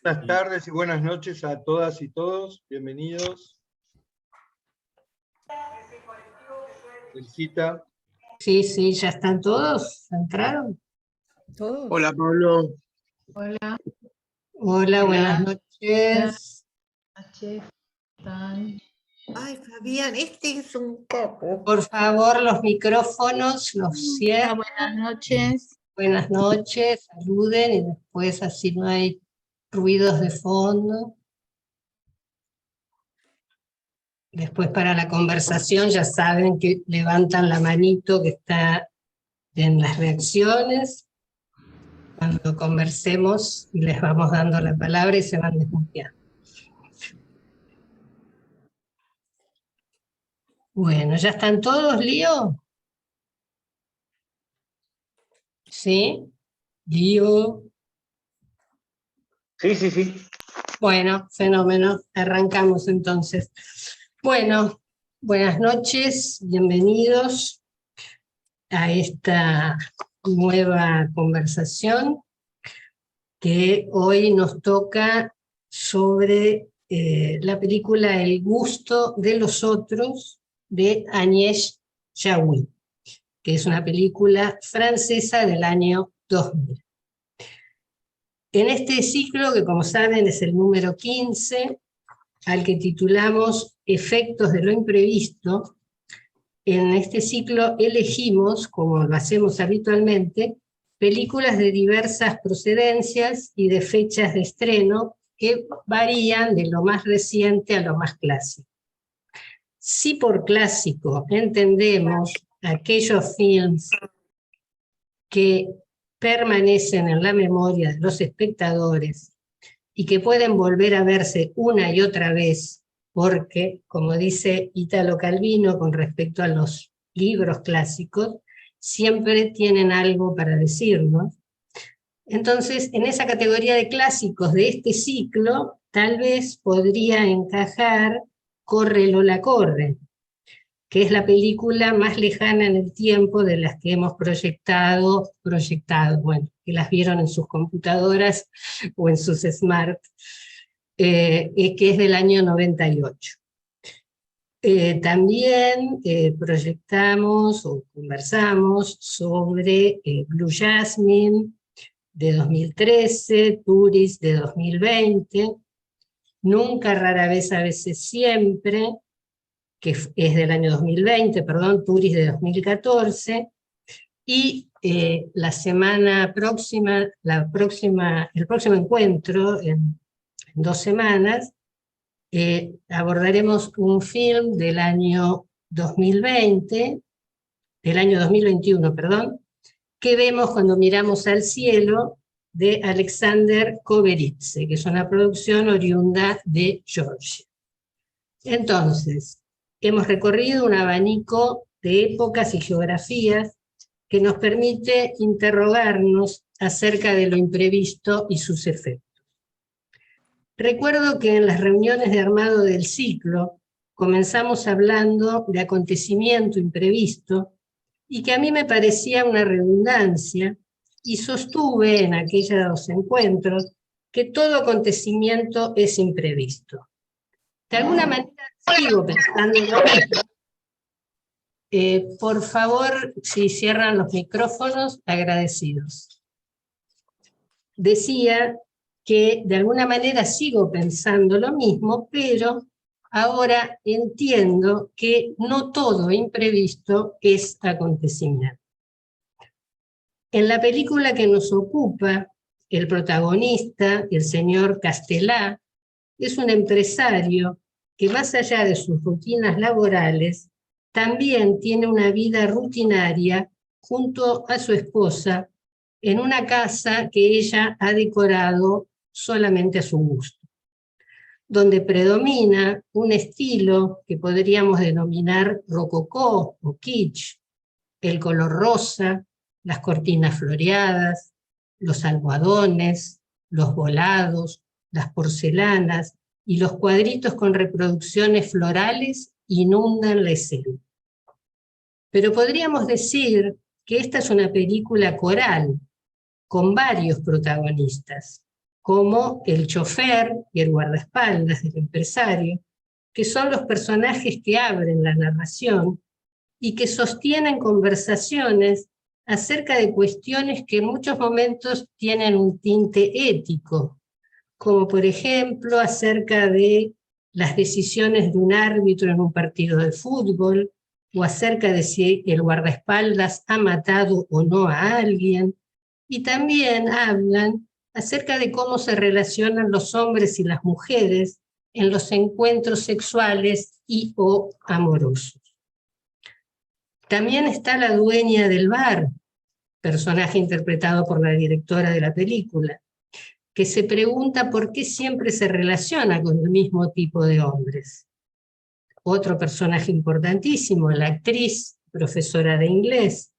Buenas tardes y buenas noches a todas y todos. Bienvenidos. Elcita. Sí, ya están todos. ¿Entraron? ¿Todos? Hola, Pablo. Hola. Hola, buenas noches. Ay, Fabián, este es un capo. Por favor, los micrófonos los cierran. Buenas noches. Buenas noches, saluden y después así no hay ruidos de fondo. Después para la conversación ya saben que levantan la manito que está en las reacciones. Cuando conversemos y les vamos dando la palabra y se van desmuteando. Bueno, ¿ya están todos, Lío? ¿Sí? ¿Lío? Sí. Bueno, fenómeno. Arrancamos entonces. Bueno, buenas noches, bienvenidos a esta nueva conversación que hoy nos toca sobre la película El gusto de los otros de Agnès Jaoui, que es una película francesa del año 2000. En este ciclo, que como saben es el número 15, al que titulamos Efectos de lo imprevisto, en este ciclo elegimos, como lo hacemos habitualmente, películas de diversas procedencias y de fechas de estreno que varían de lo más reciente a lo más clásico. Si por clásico entendemos aquellos films que permanecen en la memoria de los espectadores y que pueden volver a verse una y otra vez, porque, como dice Italo Calvino con respecto a los libros clásicos, siempre tienen algo para decirnos. Entonces, en esa categoría de clásicos de este ciclo, tal vez podría encajar Corre Lola Corre, que es la película más lejana en el tiempo de las que hemos proyectado, bueno, que las vieron en sus computadoras o en sus smart, que es del año 98. También proyectamos o conversamos sobre Blue Jasmine de 2013, Tourist de 2020, Nunca, Rara Vez, A Veces, Siempre, que es del año 2020, perdón, Tourist de 2014, y la semana próxima, el próximo encuentro, en 2 semanas, abordaremos un film del año 2020, del año 2021, perdón, que vemos cuando miramos al cielo, de Alexander Koberitze, que es una producción oriunda de Georgia. Entonces, hemos recorrido un abanico de épocas y geografías que nos permite interrogarnos acerca de lo imprevisto y sus efectos. Recuerdo que en las reuniones de armado del ciclo comenzamos hablando de acontecimiento imprevisto y que a mí me parecía una redundancia y sostuve en aquellos encuentros que todo acontecimiento es imprevisto. De alguna manera sigo pensando en lo mismo. Por favor, si cierran los micrófonos, agradecidos. Decía que de alguna manera sigo pensando lo mismo, pero ahora entiendo que no todo imprevisto es acontecimiento. En la película que nos ocupa, el protagonista, el señor Castelá, es un empresario que más allá de sus rutinas laborales, también tiene una vida rutinaria junto a su esposa en una casa que ella ha decorado solamente a su gusto, donde predomina un estilo que podríamos denominar rococó o kitsch, el color rosa, las cortinas floreadas, los almohadones, los volados, las porcelanas y los cuadritos con reproducciones florales inundan la escena. Pero podríamos decir que esta es una película coral, con varios protagonistas, como el chofer y el guardaespaldas del empresario, que son los personajes que abren la narración y que sostienen conversaciones acerca de cuestiones que en muchos momentos tienen un tinte ético, como por ejemplo acerca de las decisiones de un árbitro en un partido de fútbol, o acerca de si el guardaespaldas ha matado o no a alguien, y también hablan acerca de cómo se relacionan los hombres y las mujeres en los encuentros sexuales y o amorosos. También está la dueña del bar, personaje interpretado por la directora de la película, que se pregunta por qué siempre se relaciona con el mismo tipo de hombres. Otro personaje importantísimo, la actriz, profesora de inglés,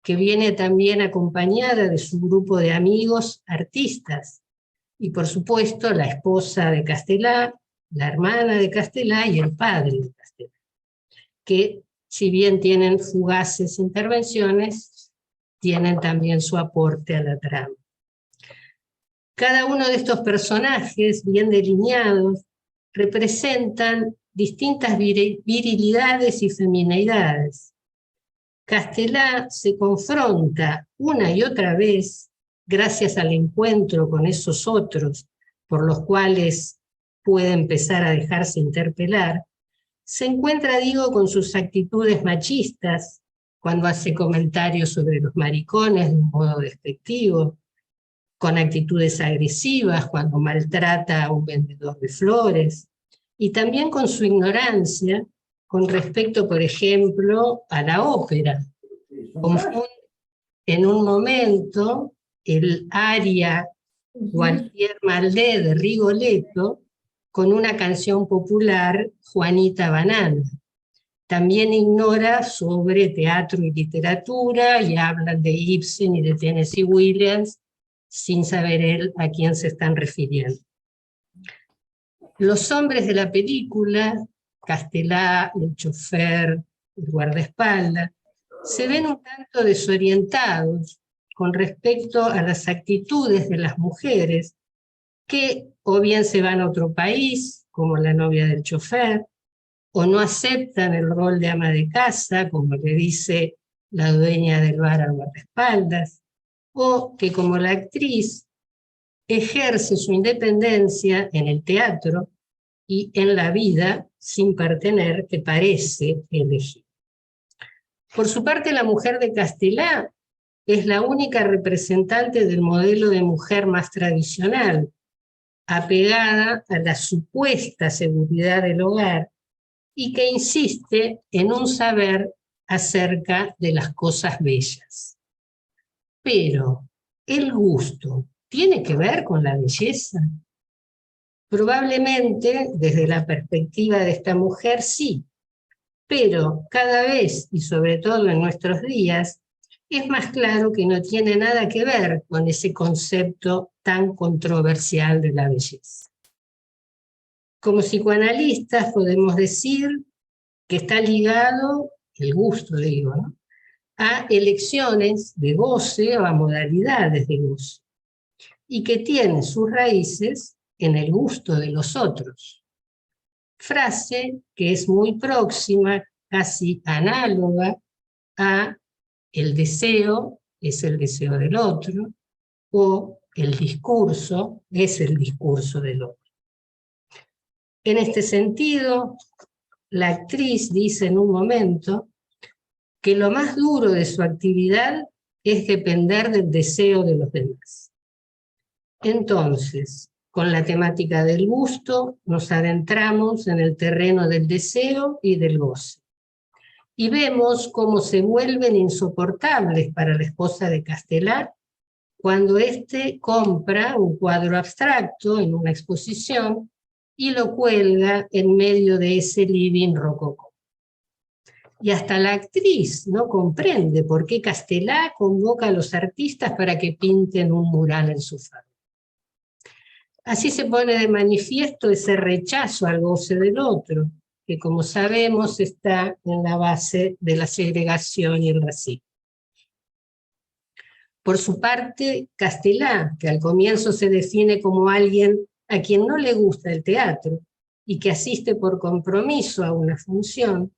que viene también acompañada de su grupo de amigos artistas, y por supuesto la esposa de Castelà, la hermana de Castelà y el padre de Castelà, que si bien tienen fugaces intervenciones, tienen también su aporte a la trama. Cada uno de estos personajes, bien delineados, representan distintas virilidades y femineidades. Castelà se confronta una y otra vez, gracias al encuentro con esos otros, por los cuales puede empezar a dejarse interpelar, se encuentra, digo, con sus actitudes machistas, cuando hace comentarios sobre los maricones de un modo despectivo, con actitudes agresivas, cuando maltrata a un vendedor de flores, y también con su ignorancia con respecto, por ejemplo, a la ópera. Confunde en un momento el aria Gualtier Maldé de Rigoletto con una canción popular, Juanita Banana. También ignora sobre teatro y literatura y hablan de Ibsen y de Tennessee Williams sin saber él a quién se están refiriendo. Los hombres de la película, Castelà, el chofer, el guardaespaldas, se ven un tanto desorientados con respecto a las actitudes de las mujeres que o bien se van a otro país, como la novia del chofer, o no aceptan el rol de ama de casa, como le dice la dueña del bar al guardaespaldas, o que como la actriz ejerce su independencia en el teatro y en la vida sin partener que parece elegir. Por su parte, la mujer de Castelà es la única representante del modelo de mujer más tradicional, apegada a la supuesta seguridad del hogar y que insiste en un saber acerca de las cosas bellas. Pero, ¿el gusto tiene que ver con la belleza? Probablemente, desde la perspectiva de esta mujer, sí, pero cada vez, y sobre todo en nuestros días, es más claro que no tiene nada que ver con ese concepto tan controversial de la belleza. Como psicoanalistas podemos decir que está ligado, el gusto digo, ¿no?, a elecciones de goce o a modalidades de goce, y que tiene sus raíces en el gusto de los otros. Frase que es muy próxima, casi análoga a el deseo es el deseo del otro, o el discurso es el discurso del otro. En este sentido, la actriz dice en un momento que lo más duro de su actividad es depender del deseo de los demás. Entonces, con la temática del gusto, nos adentramos en el terreno del deseo y del goce. Y vemos cómo se vuelven insoportables para la esposa de Castelà cuando éste compra un cuadro abstracto en una exposición y lo cuelga en medio de ese living rococó. Y hasta la actriz no comprende por qué Castelà convoca a los artistas para que pinten un mural en su favor. Así se pone de manifiesto ese rechazo al goce del otro, que como sabemos está en la base de la segregación y el racismo. Por su parte, Castelá, que al comienzo se define como alguien a quien no le gusta el teatro y que asiste por compromiso a una función,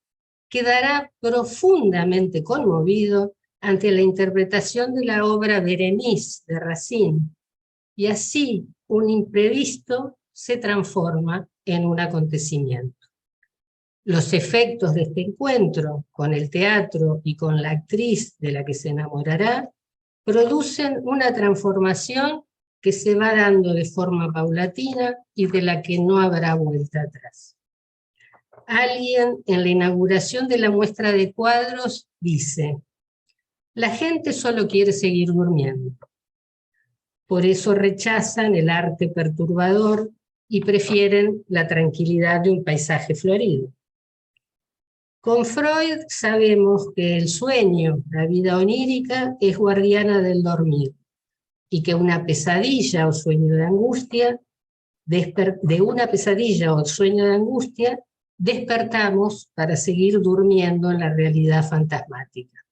quedará profundamente conmovido ante la interpretación de la obra Berenice de Racine, y así un imprevisto se transforma en un acontecimiento. Los efectos de este encuentro con el teatro y con la actriz de la que se enamorará producen una transformación que se va dando de forma paulatina y de la que no habrá vuelta atrás. Alguien en la inauguración de la muestra de cuadros dice: la gente solo quiere seguir durmiendo. Por eso rechazan el arte perturbador y prefieren la tranquilidad de un paisaje florido. Con Freud sabemos que el sueño, la vida onírica, es guardiana del dormir y que una pesadilla o sueño de angustia, de una pesadilla o sueño de angustia, despertamos para seguir durmiendo en la realidad fantasmática.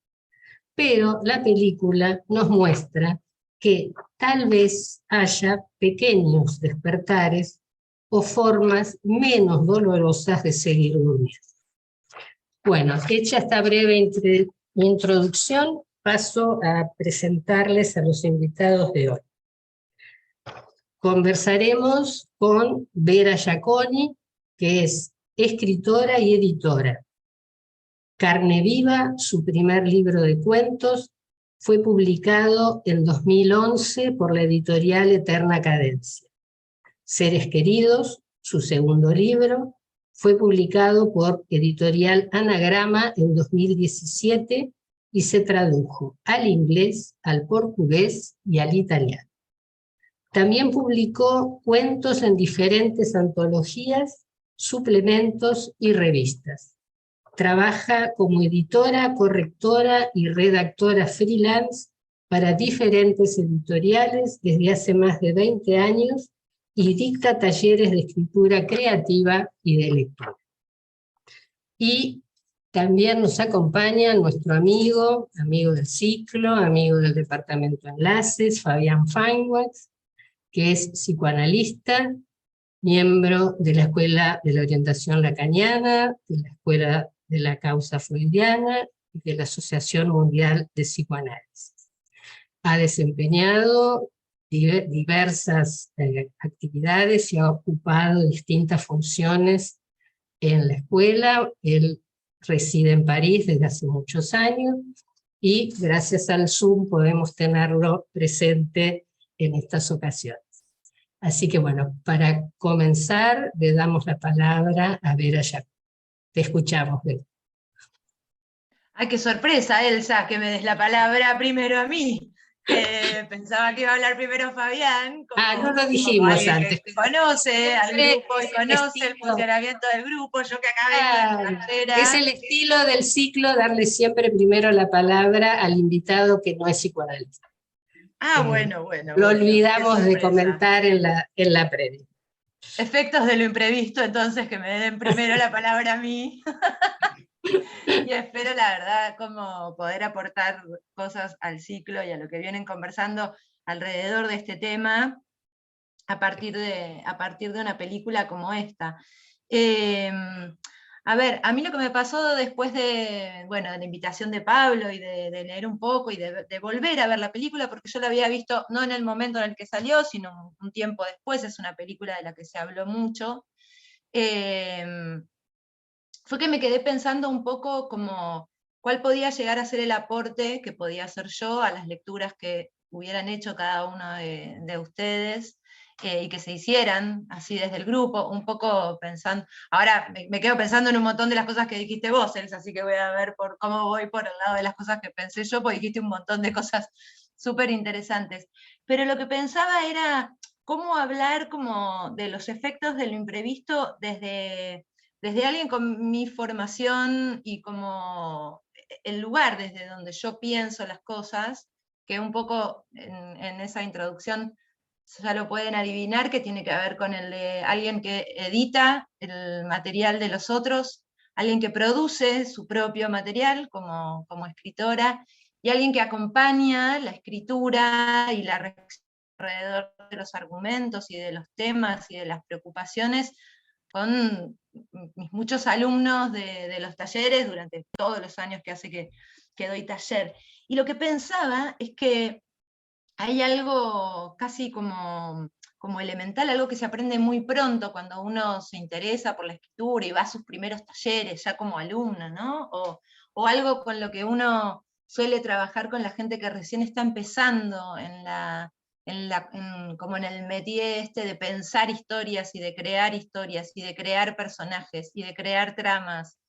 Pero la película nos muestra que tal vez haya pequeños despertares o formas menos dolorosas de seguir durmiendo. Bueno, hecha esta breve introducción, paso a presentarles a los invitados de hoy. Conversaremos con Vera Giaconi, que es escritora y editora. Carne Viva, su primer libro de cuentos, fue publicado en 2011 por la editorial Eterna Cadencia. Seres Queridos, su segundo libro, fue publicado por editorial Anagrama en 2017 y se tradujo al inglés, al portugués y al italiano. También publicó cuentos en diferentes antologías, suplementos y revistas. Trabaja como editora, correctora y redactora freelance para diferentes editoriales desde hace más de 20 años y dicta talleres de escritura creativa y de lectura. Y también nos acompaña nuestro amigo del ciclo, amigo del departamento de enlaces, Fabián Feinwachs, que es psicoanalista, miembro de la Escuela de la Orientación Lacaniana, de la Escuela de la Causa Freudiana y de la Asociación Mundial de Psicoanálisis. Ha desempeñado diversas actividades y ha ocupado distintas funciones en la escuela. Él reside en París desde hace muchos años y gracias al Zoom podemos tenerlo presente en estas ocasiones. Así que bueno, para comenzar le damos la palabra a Vera Giaconi. Te escuchamos, Vera. Ay, qué sorpresa, Elsa, que me des la palabra primero a mí. Pensaba que iba a hablar primero Fabián. No lo dijimos antes. Que conoce al grupo y conoce el funcionamiento del grupo. Yo que acá vengo de carrera. Es el estilo del ciclo darle siempre primero la palabra al invitado que no es psicoanalista. Bueno. Lo olvidamos de comentar en la previa. Efectos de lo imprevisto, entonces, que me den primero la palabra a mí. Y espero, la verdad, como poder aportar cosas al ciclo y a lo que vienen conversando alrededor de este tema a partir de una película como esta. A ver, a mí lo que me pasó después de la invitación de Pablo y de leer un poco y de volver a ver la película, porque yo la había visto no en el momento en el que salió, sino un tiempo después, es una película de la que se habló mucho, fue que me quedé pensando un poco como cuál podía llegar a ser el aporte que podía hacer yo a las lecturas que hubieran hecho cada uno de ustedes, y que se hicieran así desde el grupo, un poco pensando, ahora me quedo pensando en un montón de las cosas que dijiste vos, Elsa, así que voy a ver cómo voy por el lado de las cosas que pensé yo, porque dijiste un montón de cosas súper interesantes. Pero lo que pensaba era cómo hablar como de los efectos de lo imprevisto desde alguien con mi formación y como el lugar desde donde yo pienso las cosas, que un poco en esa introducción ya lo pueden adivinar, que tiene que ver con el de alguien que edita el material de los otros, alguien que produce su propio material como escritora, y alguien que acompaña la escritura y la reflexión alrededor de los argumentos y de los temas y de las preocupaciones con mis muchos alumnos de los talleres durante todos los años que hace que doy taller. Y lo que pensaba es que hay algo casi como elemental, algo que se aprende muy pronto cuando uno se interesa por la escritura y va a sus primeros talleres ya como alumno, ¿no? O algo con lo que uno suele trabajar con la gente que recién está empezando como en el métier este de pensar historias y de crear personajes y de crear tramas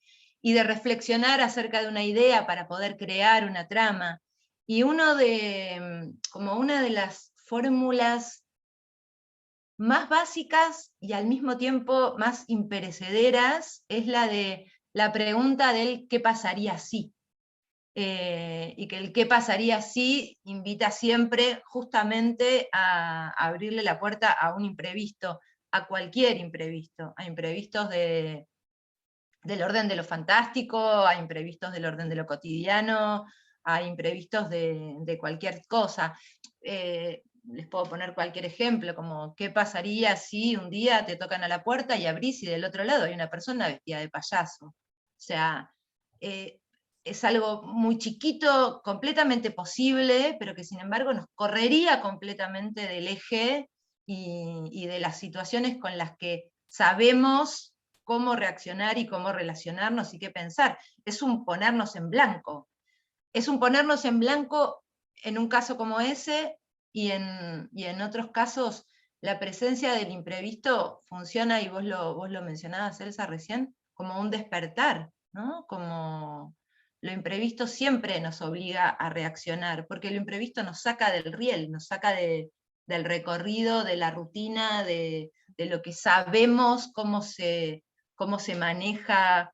y de reflexionar acerca de una idea para poder crear una trama. Y como una de las fórmulas más básicas y al mismo tiempo más imperecederas es la de la pregunta del ¿qué pasaría si? Y que el qué pasaría si invita siempre justamente a abrirle la puerta a un imprevisto, a cualquier imprevisto, a imprevistos del orden de lo fantástico, a imprevistos del orden de lo cotidiano, a imprevistos de cualquier cosa. Les puedo poner cualquier ejemplo, como qué pasaría si un día te tocan a la puerta y abrís y del otro lado hay una persona vestida de payaso. O sea, es algo muy chiquito, completamente posible, pero que sin embargo nos correría completamente del eje y de las situaciones con las que sabemos cómo reaccionar y cómo relacionarnos y qué pensar. Es un ponernos en blanco. Es un ponernos en blanco en un caso como ese, y en otros casos la presencia del imprevisto funciona, y vos lo mencionabas, Elsa, recién, como un despertar, ¿no? Como lo imprevisto siempre nos obliga a reaccionar, porque lo imprevisto nos saca del riel, nos saca del recorrido, de la rutina, de lo que sabemos, cómo se maneja,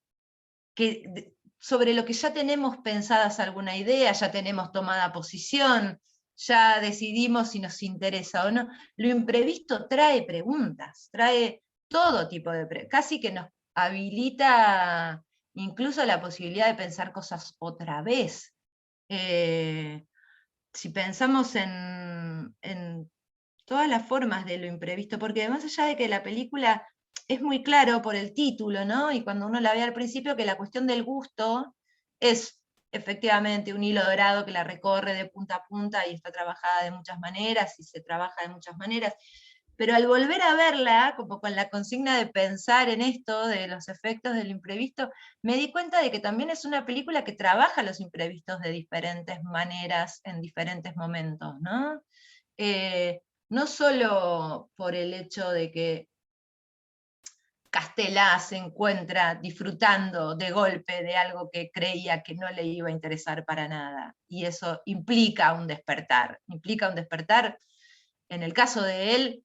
sobre lo que ya tenemos pensadas alguna idea, ya tenemos tomada posición, ya decidimos si nos interesa o no. Lo imprevisto trae preguntas, trae todo tipo de preguntas, casi que nos habilita incluso la posibilidad de pensar cosas otra vez. Si pensamos en todas las formas de lo imprevisto, porque más allá de que la película es muy claro por el título, ¿no? Y cuando uno la ve al principio, que la cuestión del gusto es efectivamente un hilo dorado que la recorre de punta a punta y está trabajada de muchas maneras y se trabaja de muchas maneras, pero al volver a verla, como con la consigna de pensar en esto, de los efectos del imprevisto, me di cuenta de que también es una película que trabaja los imprevistos de diferentes maneras en diferentes momentos, ¿no? No solo por el hecho de que Castelá se encuentra disfrutando de golpe de algo que creía que no le iba a interesar para nada, y eso implica un despertar en el caso de él,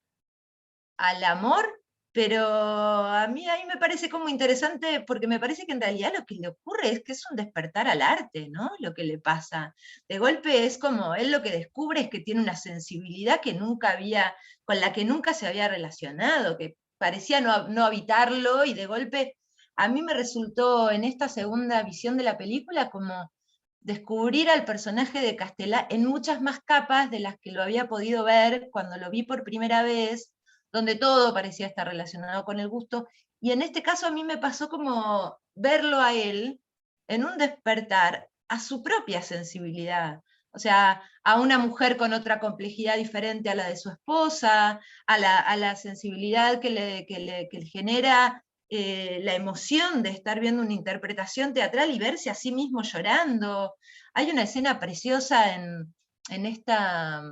al amor, pero a mí ahí me parece como interesante, porque me parece que en realidad lo que le ocurre es que es un despertar al arte, ¿no? Lo que le pasa. De golpe es como, él lo que descubre es que tiene una sensibilidad que con la que nunca se había relacionado, que parecía no habitarlo, y de golpe a mí me resultó en esta segunda visión de la película como descubrir al personaje de Castelá en muchas más capas de las que lo había podido ver cuando lo vi por primera vez, donde todo parecía estar relacionado con el gusto, y en este caso a mí me pasó como verlo a él en un despertar a su propia sensibilidad, o sea, a una mujer con otra complejidad diferente a la de su esposa, a la sensibilidad que le genera la emoción de estar viendo una interpretación teatral y verse a sí mismo llorando. Hay una escena preciosa en esta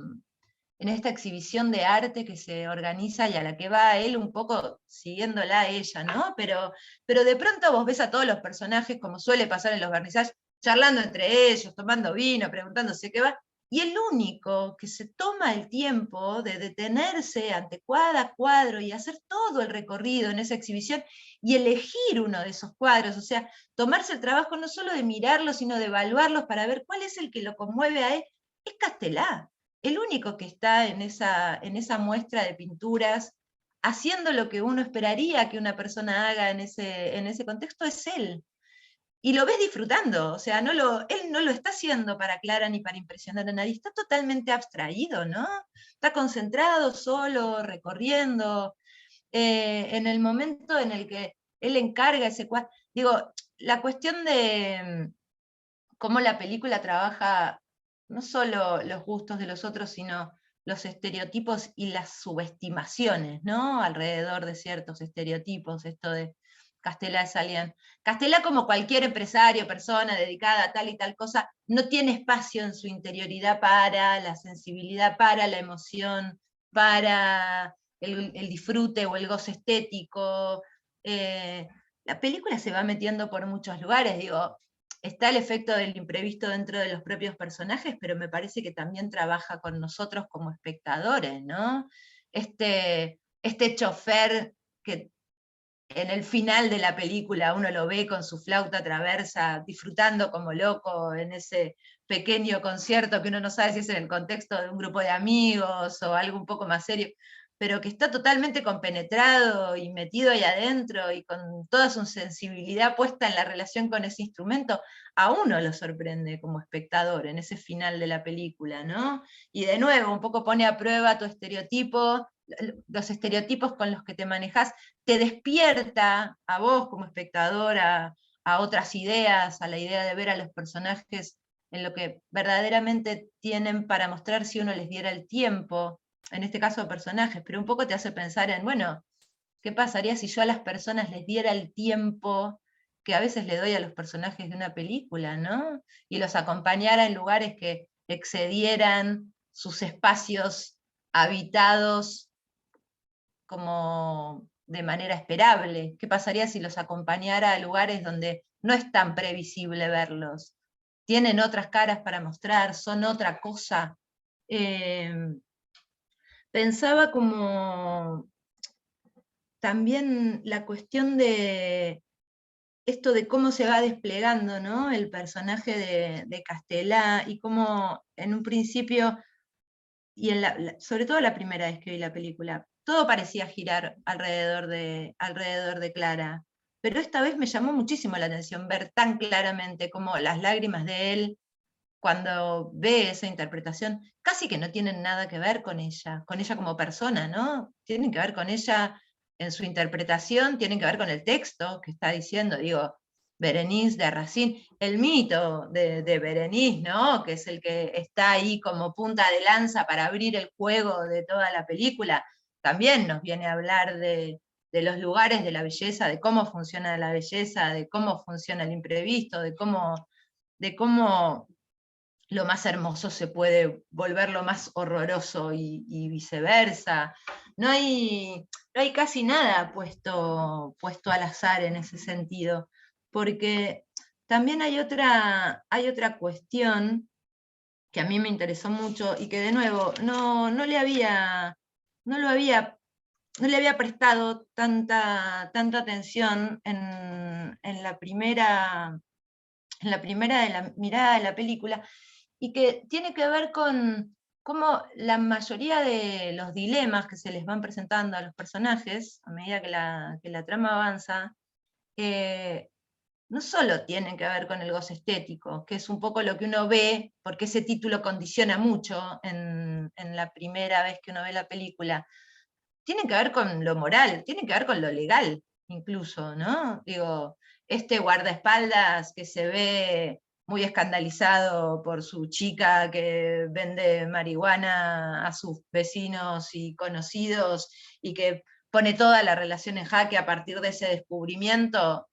exhibición de arte que se organiza y a la que va él un poco siguiéndola a ella, ¿no? Pero de pronto vos ves a todos los personajes, como suele pasar en los vernizajes, charlando entre ellos, tomando vino, preguntándose qué va, y el único que se toma el tiempo de detenerse ante cada cuadro y hacer todo el recorrido en esa exhibición y elegir uno de esos cuadros, o sea, tomarse el trabajo no solo de mirarlos, sino de evaluarlos para ver cuál es el que lo conmueve a él, es Castelá. El único que está en esa muestra de pinturas, haciendo lo que uno esperaría que una persona haga en ese contexto, es él. y lo ves disfrutando, o sea, él no lo está haciendo para Clara ni para impresionar a nadie, está totalmente abstraído, ¿no? Está concentrado, solo, recorriendo, en el momento en el que él encarga ese cuadro. Digo, la cuestión de cómo la película trabaja no solo los gustos de los otros, sino los estereotipos y las subestimaciones, ¿no? Alrededor de ciertos estereotipos, esto de Castela es alguien. Castela, como cualquier empresario, persona dedicada a tal y tal cosa, no tiene espacio en su interioridad para la sensibilidad, para la emoción, para el disfrute o el goce estético. La película se va metiendo por muchos lugares, digo, está el efecto del imprevisto dentro de los propios personajes, pero me parece que también trabaja con nosotros como espectadores, ¿no? Este chofer que en el final de la película uno lo ve con su flauta traversa, disfrutando como loco en ese pequeño concierto que uno no sabe si es en el contexto de un grupo de amigos o algo un poco más serio, pero que está totalmente compenetrado y metido ahí adentro y con toda su sensibilidad puesta en la relación con ese instrumento, a uno lo sorprende como espectador en ese final de la película, ¿no? Y de nuevo, un poco pone a prueba tu estereotipo, los estereotipos con los que te manejas, te despierta a vos como espectador a otras ideas, a la idea de ver a los personajes en lo que verdaderamente tienen para mostrar si uno les diera el tiempo, en este caso personajes, pero un poco te hace pensar en, bueno, ¿qué pasaría si yo a las personas les diera el tiempo que a veces le doy a los personajes de una película, ¿no? Y los acompañara en lugares que excedieran sus espacios habitados como de manera esperable. ¿Qué pasaría si los acompañara a lugares donde no es tan previsible verlos? Tienen otras caras para mostrar, son otra cosa. Pensaba como también la cuestión de esto de cómo se va desplegando, ¿no? El personaje de Castelá y cómo en un principio, y sobre todo la primera vez que vi la película, todo parecía girar alrededor de Clara, pero esta vez me llamó muchísimo la atención ver tan claramente cómo las lágrimas de él, cuando ve esa interpretación, casi que no tienen nada que ver con ella como persona, ¿no? Tienen que ver con ella en su interpretación, tienen que ver con el texto que está diciendo, digo, Berenice de Racine, el mito de Berenice, ¿no? Que es el que está ahí como punta de lanza para abrir el juego de toda la película, también nos viene a hablar de los lugares de la belleza, de cómo funciona la belleza, de cómo funciona el imprevisto, de cómo lo más hermoso se puede volver lo más horroroso y viceversa. No hay casi nada puesto al azar en ese sentido, porque también hay otra cuestión que a mí me interesó mucho y que de nuevo no le había prestado tanta atención en la primera de la mirada de la película, y que tiene que ver con cómo la mayoría de los dilemas que se les van presentando a los personajes, a medida que la trama avanza, no solo tienen que ver con el goce estético, que es un poco lo que uno ve, porque ese título condiciona mucho en la primera vez que uno ve la película, tienen que ver con lo moral, tienen que ver con lo legal, incluso, ¿no? Digo, este guardaespaldas que se ve muy escandalizado por su chica que vende marihuana a sus vecinos y conocidos y que pone toda la relación en jaque a partir de ese descubrimiento,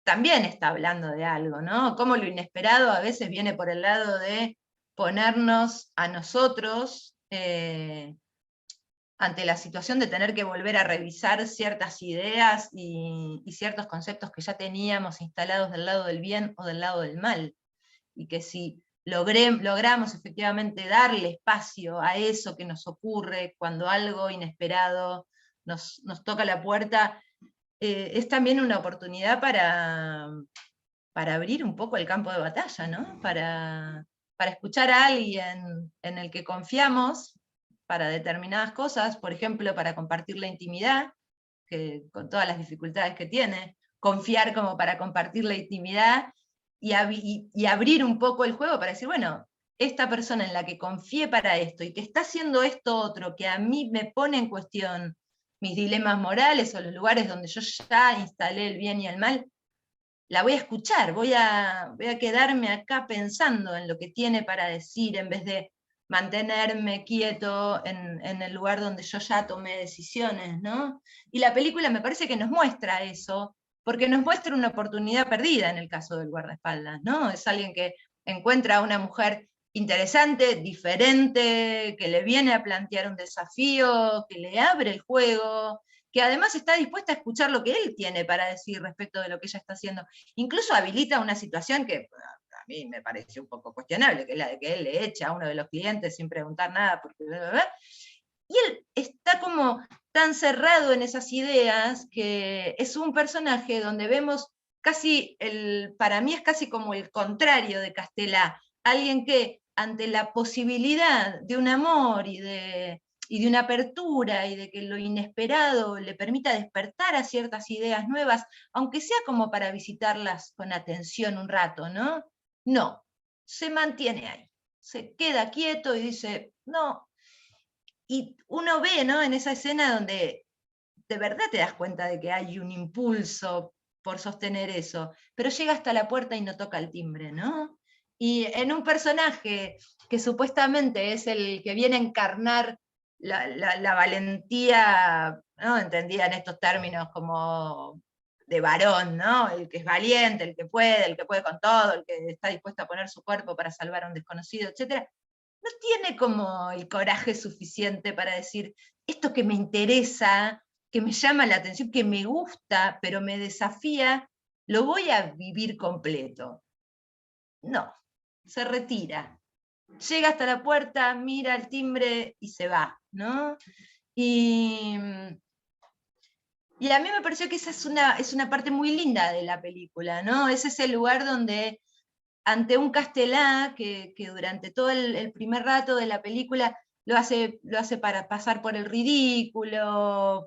también está hablando de algo, ¿no? Cómo lo inesperado a veces viene por el lado de ponernos a nosotros ante la situación de tener que volver a revisar ciertas ideas y ciertos conceptos que ya teníamos instalados del lado del bien o del lado del mal, y que si logramos efectivamente darle espacio a eso que nos ocurre cuando algo inesperado nos toca la puerta, es también una oportunidad para abrir un poco el campo de batalla, ¿no? Para escuchar a alguien en el que confiamos para determinadas cosas, por ejemplo, para compartir la intimidad, que con todas las dificultades que tiene, confiar como para compartir la intimidad, y abrir un poco el juego para decir, bueno, esta persona en la que confié para esto, y que está haciendo esto otro, que a mí me pone en cuestión mis dilemas morales, o los lugares donde yo ya instalé el bien y el mal, la voy a escuchar, voy a quedarme acá pensando en lo que tiene para decir, en vez de mantenerme quieto en el lugar donde yo ya tomé decisiones, ¿no? Y la película me parece que nos muestra eso, porque nos muestra una oportunidad perdida en el caso del guardaespaldas, ¿no? Es alguien que encuentra a una mujer interesante, diferente, que le viene a plantear un desafío, que le abre el juego, que además está dispuesta a escuchar lo que él tiene para decir respecto de lo que ella está haciendo. Incluso habilita una situación que a mí me pareció un poco cuestionable, que es la de que él le echa a uno de los clientes sin preguntar nada, porque y él está como tan cerrado en esas ideas que es un personaje donde vemos casi, para mí es casi como el contrario de Castelá, alguien que ante la posibilidad de un amor y de una apertura, y de que lo inesperado le permita despertar a ciertas ideas nuevas, aunque sea como para visitarlas con atención un rato, ¿no? No, se mantiene ahí, se queda quieto y dice, no. Y uno ve, ¿no?, en esa escena donde de verdad te das cuenta de que hay un impulso por sostener eso, pero llega hasta la puerta y no toca el timbre, ¿no? Y en un personaje que supuestamente es el que viene a encarnar la valentía, ¿no?, entendida en estos términos como de varón, ¿no?, el que es valiente, el que puede con todo, el que está dispuesto a poner su cuerpo para salvar a un desconocido, etc., no tiene como el coraje suficiente para decir, esto que me interesa, que me llama la atención, que me gusta, pero me desafía, lo voy a vivir completo. No, se retira. Llega hasta la puerta, mira el timbre y se va, ¿no? Y a mí me pareció que esa es una parte muy linda de la película, ¿no? Es ese lugar donde, ante un Castelá que durante todo el primer rato de la película lo hace para pasar por el ridículo,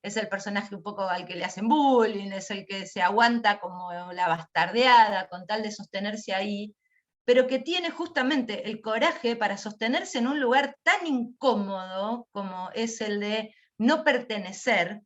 es el personaje un poco al que le hacen bullying, es el que se aguanta como la bastardeada con tal de sostenerse ahí, pero que tiene justamente el coraje para sostenerse en un lugar tan incómodo como es el de no pertenecer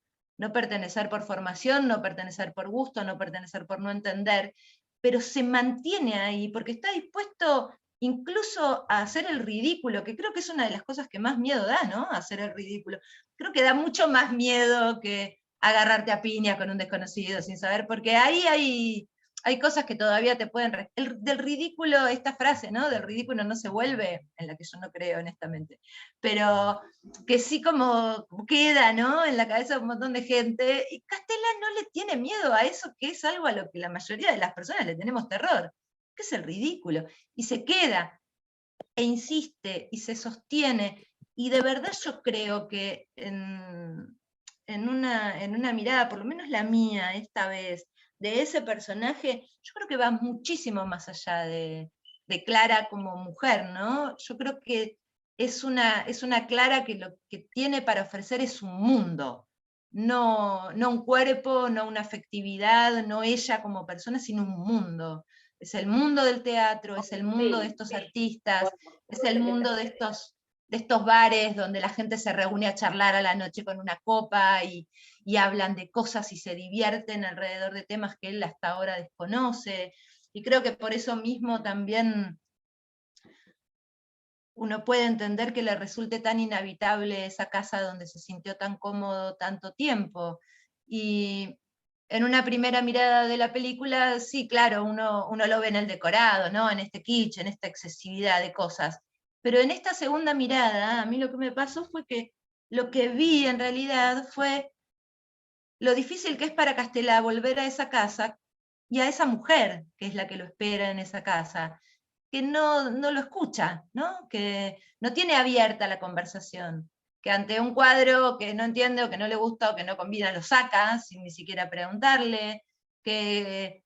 por formación, no pertenecer por gusto, no pertenecer por no entender, pero se mantiene ahí porque está dispuesto incluso a hacer el ridículo, que creo que es una de las cosas que más miedo da, ¿no? Hacer el ridículo. Creo que da mucho más miedo que agarrarte a piña con un desconocido sin saber, porque ahí hay cosas que todavía te pueden... del ridículo, esta frase, ¿no? Del ridículo no se vuelve, en la que yo no creo honestamente, pero que sí como queda, ¿no?, en la cabeza de un montón de gente, y Castelá no le tiene miedo a eso, que es algo a lo que la mayoría de las personas le tenemos terror, que es el ridículo, y se queda, e insiste, y se sostiene, y de verdad yo creo que en una mirada, por lo menos la mía esta vez, de ese personaje, yo creo que va muchísimo más allá de Clara como mujer, ¿no? Yo creo que es una Clara que lo que tiene para ofrecer es un mundo, no un cuerpo, no una afectividad, no ella como persona, sino un mundo. Es el mundo del teatro, es el mundo de estos artistas, es el mundo de estos bares donde la gente se reúne a charlar a la noche con una copa y hablan de cosas y se divierten alrededor de temas que él hasta ahora desconoce. Y creo que por eso mismo también uno puede entender que le resulte tan inhabitable esa casa donde se sintió tan cómodo tanto tiempo. Y en una primera mirada de la película, sí, claro, uno lo ve en el decorado, ¿no?, en este kitsch, en esta excesividad de cosas. Pero en esta segunda mirada, a mí lo que me pasó fue que lo que vi en realidad fue lo difícil que es para Castelá volver a esa casa y a esa mujer que es la que lo espera en esa casa, que no lo escucha, ¿no?, que no tiene abierta la conversación, que ante un cuadro que no entiende o que no le gusta o que no combina lo saca sin ni siquiera preguntarle, que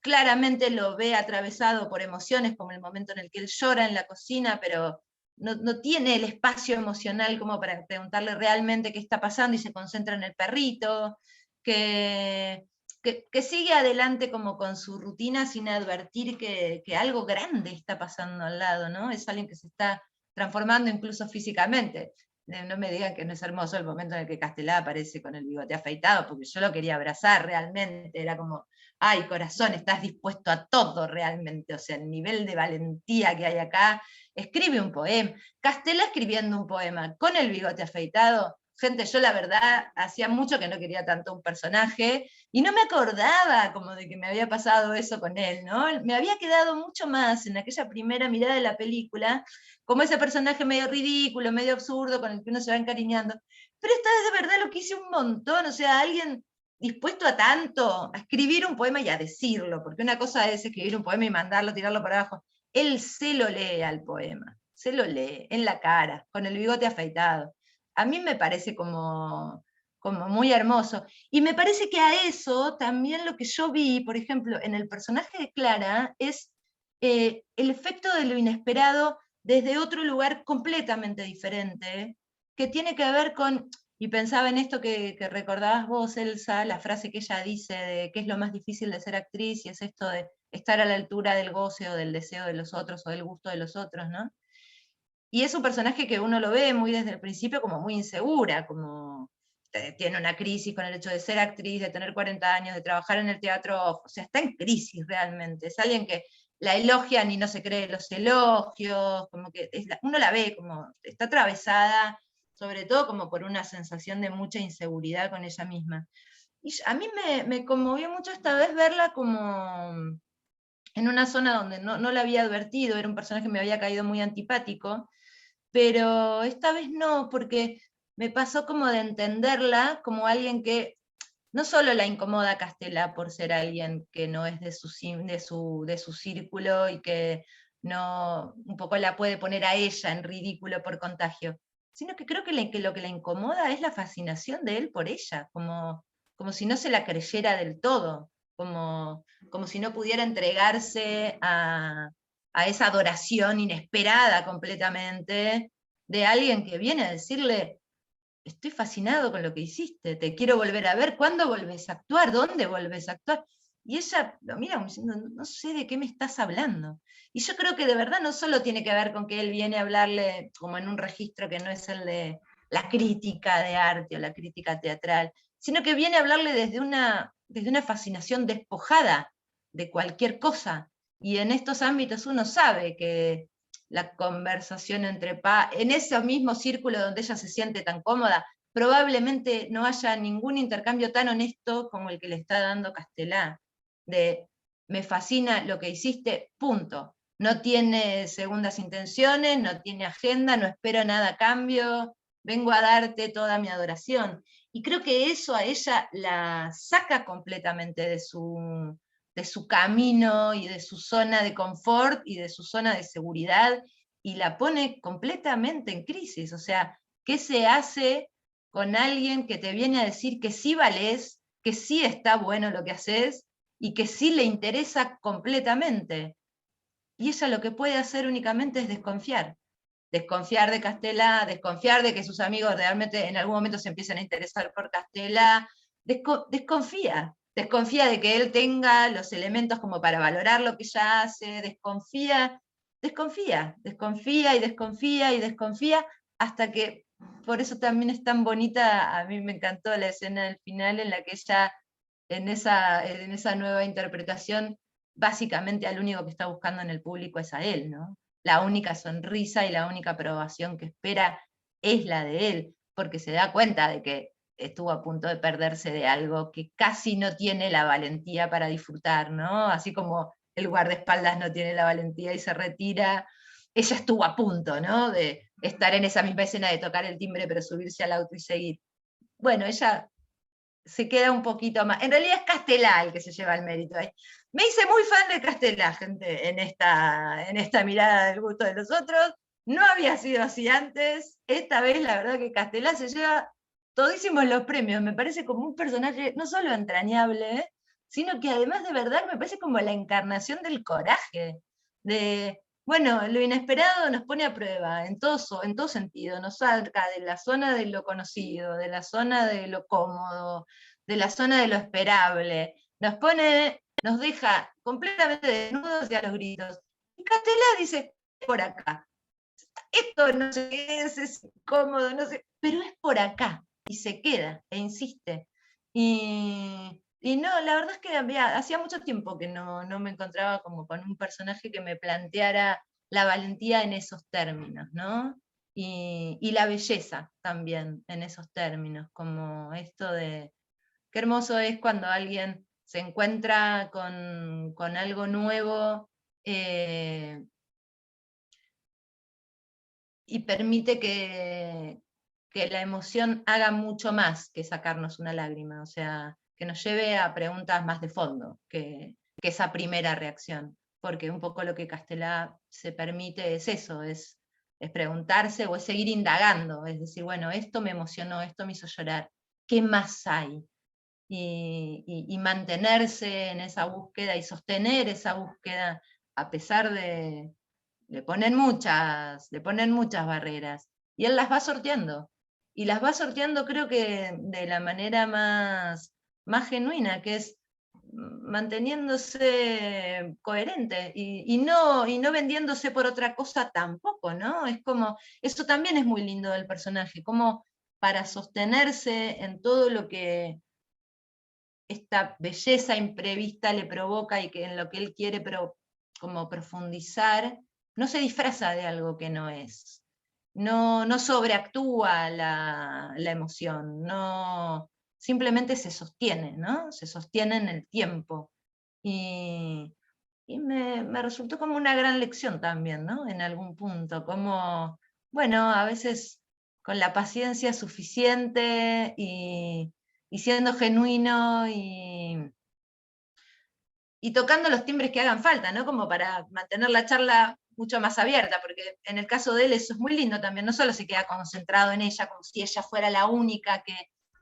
claramente lo ve atravesado por emociones, como el momento en el que él llora en la cocina, pero no tiene el espacio emocional como para preguntarle realmente qué está pasando y se concentra en el perrito, que que sigue adelante como con su rutina sin advertir que algo grande está pasando al lado, ¿no? Es alguien que se está transformando incluso físicamente. No me digan que no es hermoso el momento en el que Castelá aparece con el bigote afeitado, porque yo lo quería abrazar realmente, era como, ay corazón, estás dispuesto a todo realmente, o sea, el nivel de valentía que hay acá. Escribe un poema, Castelá escribiendo un poema con el bigote afeitado. Gente, yo la verdad hacía mucho que no quería tanto un personaje y no me acordaba como de que me había pasado eso con él, ¿no? Me había quedado mucho más en aquella primera mirada de la película como ese personaje medio ridículo, medio absurdo, con el que uno se va encariñando. Pero esta vez de verdad lo quise un montón, o sea, alguien dispuesto a tanto, a escribir un poema y a decirlo, porque una cosa es escribir un poema y mandarlo, tirarlo para abajo. Él se lo lee al poema, se lo lee en la cara, con el bigote afeitado. A mí me parece como muy hermoso. Y me parece que a eso también lo que yo vi, por ejemplo, en el personaje de Clara, es el efecto de lo inesperado desde otro lugar completamente diferente, que tiene que ver con, y pensaba en esto que recordabas vos, Elsa, la frase que ella dice de qué es lo más difícil de ser actriz, y es esto de estar a la altura del goce o del deseo de los otros o del gusto de los otros, ¿no? Y es un personaje que uno lo ve muy desde el principio como muy insegura, como tiene una crisis con el hecho de ser actriz, de tener 40 años, de trabajar en el teatro, o sea, está en crisis realmente. Es alguien que la elogian y no se cree los elogios, como que uno la ve como está atravesada, sobre todo como por una sensación de mucha inseguridad con ella misma. Y a mí me conmovió mucho esta vez verla como en una zona donde no la había advertido, era un personaje que me había caído muy antipático, pero esta vez no, porque me pasó como de entenderla como alguien que no solo la incomoda a Castela por ser alguien que no es de su círculo y que no, un poco la puede poner a ella en ridículo por contagio, sino que creo que lo que la incomoda es la fascinación de él por ella, como si no se la creyera del todo, como si no pudiera entregarse a esa adoración inesperada completamente de alguien que viene a decirle, estoy fascinado con lo que hiciste, te quiero volver a ver, ¿cuándo volvés a actuar? ¿Dónde volvés a actuar? Y ella lo mira como diciendo, no sé de qué me estás hablando. Y yo creo que de verdad no solo tiene que ver con que él viene a hablarle como en un registro que no es el de la crítica de arte o la crítica teatral, sino que viene a hablarle desde una fascinación despojada de cualquier cosa. Y en estos ámbitos uno sabe que la conversación entre en ese mismo círculo donde ella se siente tan cómoda, probablemente no haya ningún intercambio tan honesto como el que le está dando Castelá, de me fascina lo que hiciste, punto. No tiene segundas intenciones, no tiene agenda, no espero nada a cambio, vengo a darte toda mi adoración. Y creo que eso a ella la saca completamente de su camino y de su zona de confort y de su zona de seguridad y la pone completamente en crisis. O sea, ¿qué se hace con alguien que te viene a decir que sí valés, que sí está bueno lo que haces y que sí le interesa completamente? Y ella lo que puede hacer únicamente es desconfiar. Desconfiar de Castelá, desconfiar de que sus amigos realmente en algún momento se empiecen a interesar por Castelá, desconfía de que él tenga los elementos como para valorar lo que ella hace, desconfía y desconfía y desconfía, hasta que, por eso también es tan bonita, a mí me encantó la escena del final en la que ella, en esa nueva interpretación, básicamente al único que está buscando en el público es a él, ¿no? La única sonrisa y la única aprobación que espera es la de él, porque se da cuenta de que estuvo a punto de perderse de algo que casi no tiene la valentía para disfrutar, ¿no? Así como el guardaespaldas no tiene la valentía y se retira, ella estuvo a punto, ¿no? De estar en esa misma escena de tocar el timbre pero subirse al auto y seguir. Bueno, ella se queda un poquito más. En realidad es Castelá el que se lleva el mérito ahí. Me hice muy fan de Castelá, gente, en esta mirada del gusto de los otros. No había sido así antes. Esta vez, la verdad, que Castelá se lleva todísimos los premios. Me parece como un personaje no solo entrañable, sino que además de verdad me parece como la encarnación del coraje. Bueno, lo inesperado nos pone a prueba en todo sentido, nos saca de la zona de lo conocido, de la zona de lo cómodo, de la zona de lo esperable, nos deja completamente desnudos y a los gritos. Y Castelá dice, por acá. Esto no sé qué es incómodo, no sé, pero es por acá, y se queda, e insiste. Y no, la verdad es que hacía mucho tiempo que no me encontraba como con un personaje que me planteara la valentía en esos términos, ¿no? Y la belleza también en esos términos, como esto de qué hermoso es cuando alguien se encuentra con algo nuevo, y permite que la emoción haga mucho más que sacarnos una lágrima, o sea, que nos lleve a preguntas más de fondo que esa primera reacción, porque un poco lo que Castelá se permite es eso, es preguntarse o es seguir indagando, es decir, bueno, esto me emocionó, esto me hizo llorar, ¿qué más hay? Y mantenerse en esa búsqueda y sostener esa búsqueda a pesar de, le ponen muchas barreras, y él las va sorteando, y las va sorteando creo que de la manera más genuina, que es manteniéndose coherente, y no vendiéndose por otra cosa tampoco, ¿no? Es como, eso también es muy lindo del personaje, como para sostenerse en todo lo que esta belleza imprevista le provoca y que en lo que él quiere, pero como profundizar, no se disfraza de algo que no es, no sobreactúa la emoción, simplemente se sostiene, ¿no? Se sostiene en el tiempo. Y me resultó como una gran lección también, ¿no? En algún punto, como, bueno, a veces con la paciencia suficiente y siendo genuino y tocando los timbres que hagan falta, ¿no? Como para mantener la charla mucho más abierta, porque en el caso de él eso es muy lindo también, no solo se queda concentrado en ella, como si ella fuera la única que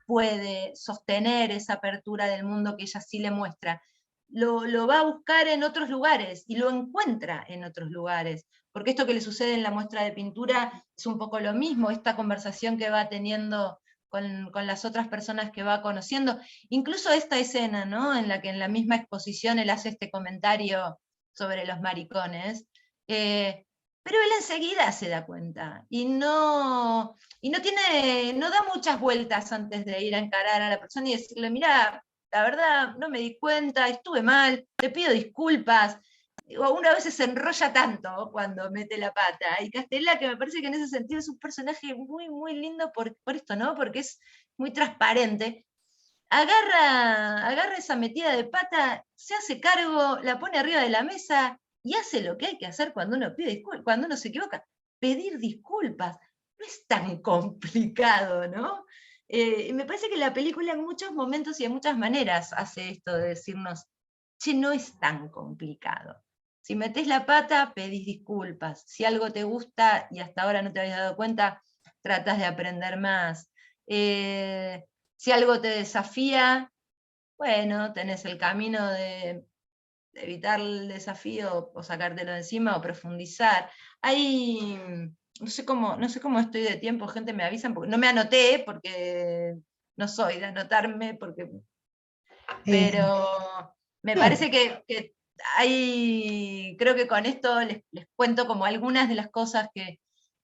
puede sostener esa apertura del mundo que ella sí le muestra. Lo va a buscar en otros lugares y lo encuentra en otros lugares, porque esto que le sucede en la muestra de pintura es un poco lo mismo, esta conversación que va teniendo con las otras personas que va conociendo, incluso esta escena, ¿no? En la que en la misma exposición él hace este comentario sobre los maricones, pero él enseguida se da cuenta, no da muchas vueltas antes de ir a encarar a la persona y decirle, mira, la verdad, no me di cuenta, estuve mal, te pido disculpas. Uno a veces se enrolla tanto cuando mete la pata, y Castelá, que me parece que en ese sentido es un personaje muy, muy lindo por esto, ¿no? Porque es muy transparente, agarra esa metida de pata, se hace cargo, la pone arriba de la mesa y hace lo que hay que hacer cuando uno pide disculpas, cuando uno se equivoca, pedir disculpas. No es tan complicado, ¿no? Y me parece que la película en muchos momentos y de muchas maneras hace esto de decirnos, che, no es tan complicado. Si metés la pata, pedís disculpas. Si algo te gusta y hasta ahora no te habías dado cuenta, tratás de aprender más. Si algo te desafía, bueno, tenés el camino de evitar el desafío o sacártelo de encima o profundizar. Hay, no sé cómo estoy de tiempo, gente me avisan, porque no me anoté, porque no soy de anotarme, pero me parece que creo que con esto les cuento como algunas de las cosas que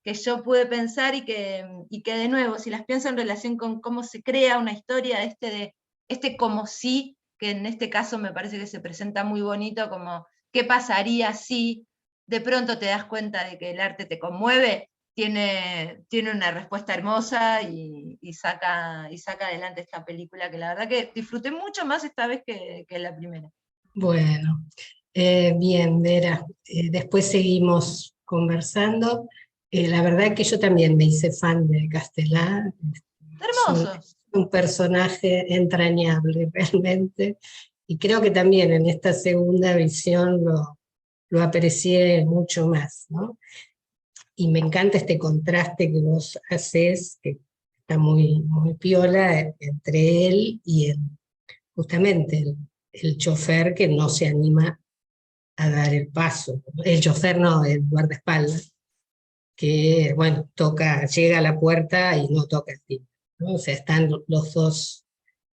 yo pude pensar y que de nuevo, si las pienso en relación con cómo se crea una historia, este como sí, que en este caso me parece que se presenta muy bonito, como qué pasaría si de pronto te das cuenta de que el arte te conmueve, tiene una respuesta hermosa y saca adelante esta película, que la verdad que disfruté mucho más esta vez que la primera. Bueno, bien, Vera, después seguimos conversando. La verdad que yo también me hice fan de Castelá. Hermoso. Es un personaje entrañable realmente, y creo que también en esta segunda visión lo aprecié mucho más, ¿no? Y me encanta este contraste que vos haces, que está muy, muy piola, entre él y justamente el chofer que no se anima a dar el paso. El chofer no, el guardaespaldas, que, bueno, llega a la puerta y no toca el timbre, ¿no? O sea, están los dos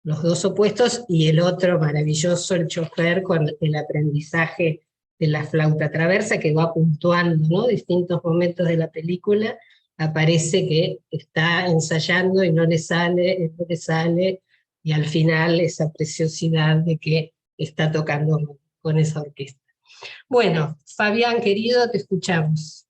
los dos opuestos, y el otro maravilloso, el chofer, con el aprendizaje de la flauta traversa, que va puntuando, ¿no? Distintos momentos de la película, aparece que está ensayando y no le sale, y al final esa preciosidad de que está tocando con esa orquesta. Bueno, Fabián, querido, te escuchamos.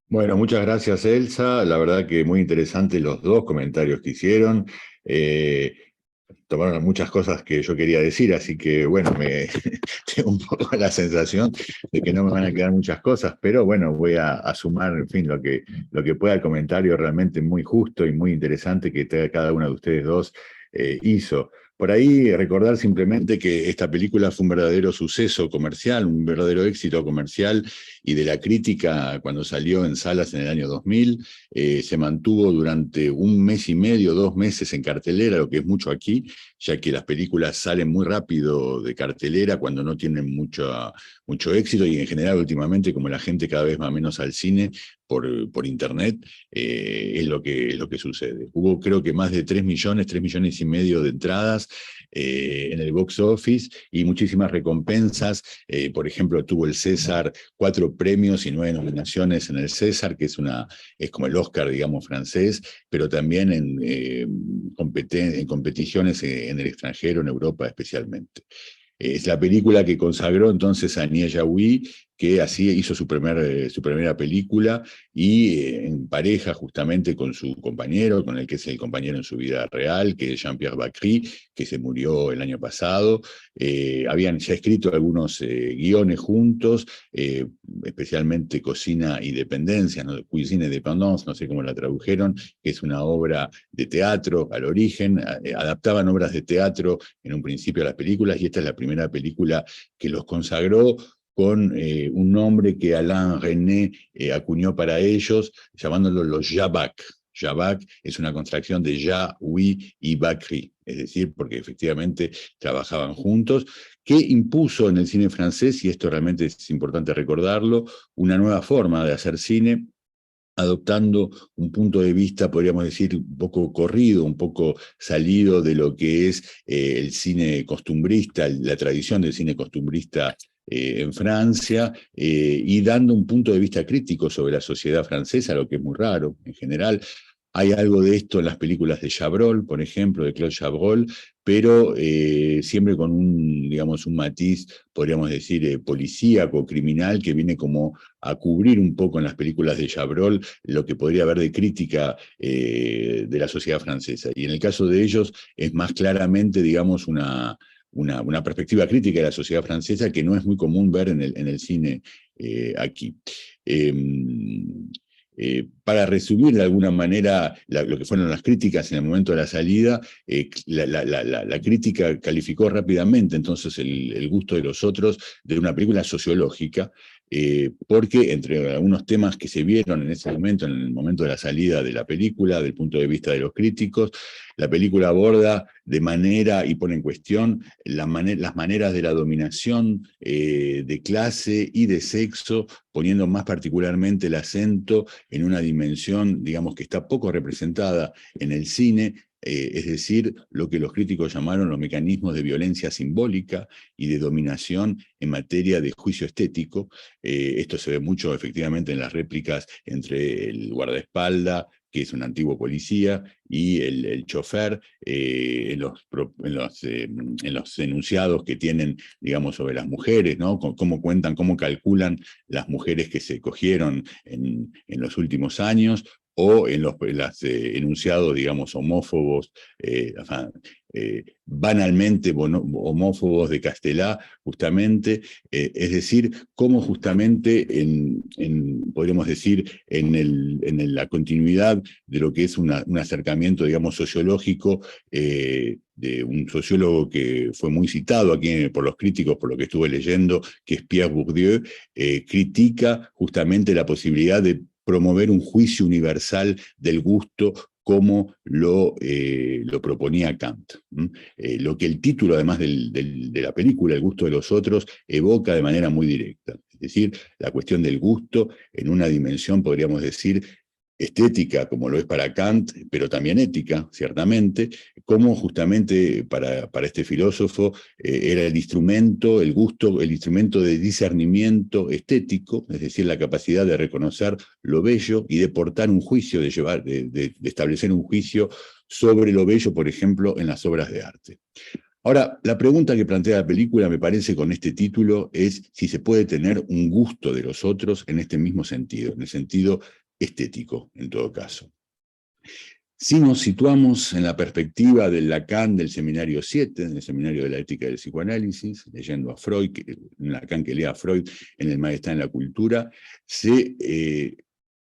Bueno, muchas gracias, Elsa. La verdad que muy interesantes los dos comentarios que hicieron. Tomaron muchas cosas que yo quería decir, así que bueno, tengo un poco la sensación de que no me van a quedar muchas cosas, pero bueno, voy a sumar, en fin, lo que pueda. El comentario realmente muy justo y muy interesante que cada uno de ustedes dos hizo. Por ahí recordar simplemente que esta película fue un verdadero suceso comercial, un verdadero éxito comercial, y de la crítica cuando salió en salas en el año 2000, se mantuvo durante un mes y medio, 2 meses en cartelera, lo que es mucho aquí, ya que las películas salen muy rápido de cartelera cuando no tienen mucho éxito, y en general últimamente, como la gente cada vez va menos al cine por internet, es lo que sucede. Hubo, creo que, más de 3 millones y medio de entradas en el box office, y muchísimas recompensas. Por ejemplo, tuvo el César 4 premios y 9 nominaciones en el César, que es como el Oscar, digamos, francés, pero también en competiciones en el extranjero, en Europa especialmente. Es la película que consagró entonces a Nia Jaouí, que así hizo su primera película, y en pareja justamente con su compañero, con el que es el compañero en su vida real, que es Jean-Pierre Bacri, que se murió el año pasado. Habían ya escrito algunos guiones juntos, especialmente Cocina y Dependencia, ¿no? Cuisine et Dépendance, no sé cómo la tradujeron, que es una obra de teatro al origen. Adaptaban obras de teatro en un principio a las películas, y esta es la primera película que los consagró con un nombre que Alain René acuñó para ellos, llamándolo los Jabac. Jabac es una contracción de Jaoui y Bacri, es decir, porque efectivamente trabajaban juntos, que impuso en el cine francés, y esto realmente es importante recordarlo, una nueva forma de hacer cine, adoptando un punto de vista, podríamos decir, un poco corrido, un poco salido de lo que es el cine costumbrista, la tradición del cine costumbrista en Francia, y dando un punto de vista crítico sobre la sociedad francesa, lo que es muy raro en general. Hay algo de esto en las películas de Chabrol, por ejemplo, de Claude Chabrol, pero siempre con digamos, un matiz, podríamos decir, policíaco, criminal, que viene como a cubrir un poco en las películas de Chabrol lo que podría haber de crítica de la sociedad francesa. Y en el caso de ellos es más claramente, digamos, una perspectiva crítica de la sociedad francesa, que no es muy común ver en el cine aquí. Para resumir de alguna manera lo que fueron las críticas en el momento de la salida, la crítica calificó rápidamente entonces el gusto de los otros de una película sociológica, porque entre algunos temas que se vieron en ese momento, en el momento de la salida de la película, del punto de vista de los críticos, la película aborda de manera y pone en cuestión las maneras de la dominación de clase y de sexo, poniendo más particularmente el acento en una dimensión, digamos, que está poco representada en el cine, es decir, lo que los críticos llamaron los mecanismos de violencia simbólica y de dominación en materia de juicio estético. Esto se ve mucho efectivamente en las réplicas entre el guardaespaldas, que es un antiguo policía, y el chofer, en los enunciados que tienen, digamos, sobre las mujeres, ¿no? Cómo cuentan, cómo calculan las mujeres que se cogieron en los últimos años, o en los enunciados, digamos, homófobos, banalmente homófobos de Castelá, justamente, es decir, cómo justamente podríamos decir, en la continuidad de lo que es un acercamiento, digamos, sociológico, de un sociólogo que fue muy citado aquí por los críticos, por lo que estuve leyendo, que es Pierre Bourdieu, critica justamente la posibilidad de promover un juicio universal del gusto, como lo proponía Kant. Lo que el título, además de la película, El gusto de los otros, evoca de manera muy directa. Es decir, la cuestión del gusto en una dimensión, podríamos decir, estética, como lo es para Kant, pero también ética, ciertamente, como justamente para este filósofo era el instrumento, el gusto, el instrumento de discernimiento estético, es decir, la capacidad de reconocer lo bello y de portar un juicio, de establecer un juicio sobre lo bello, por ejemplo, en las obras de arte. Ahora, la pregunta que plantea la película, me parece, con este título, es si se puede tener un gusto de los otros en este mismo sentido, en el sentido estético, en todo caso. Si nos situamos en la perspectiva del Lacan del Seminario 7, del Seminario de la Ética del Psicoanálisis, leyendo a Freud, Lacan que lee a Freud en El Malestar en la Cultura, se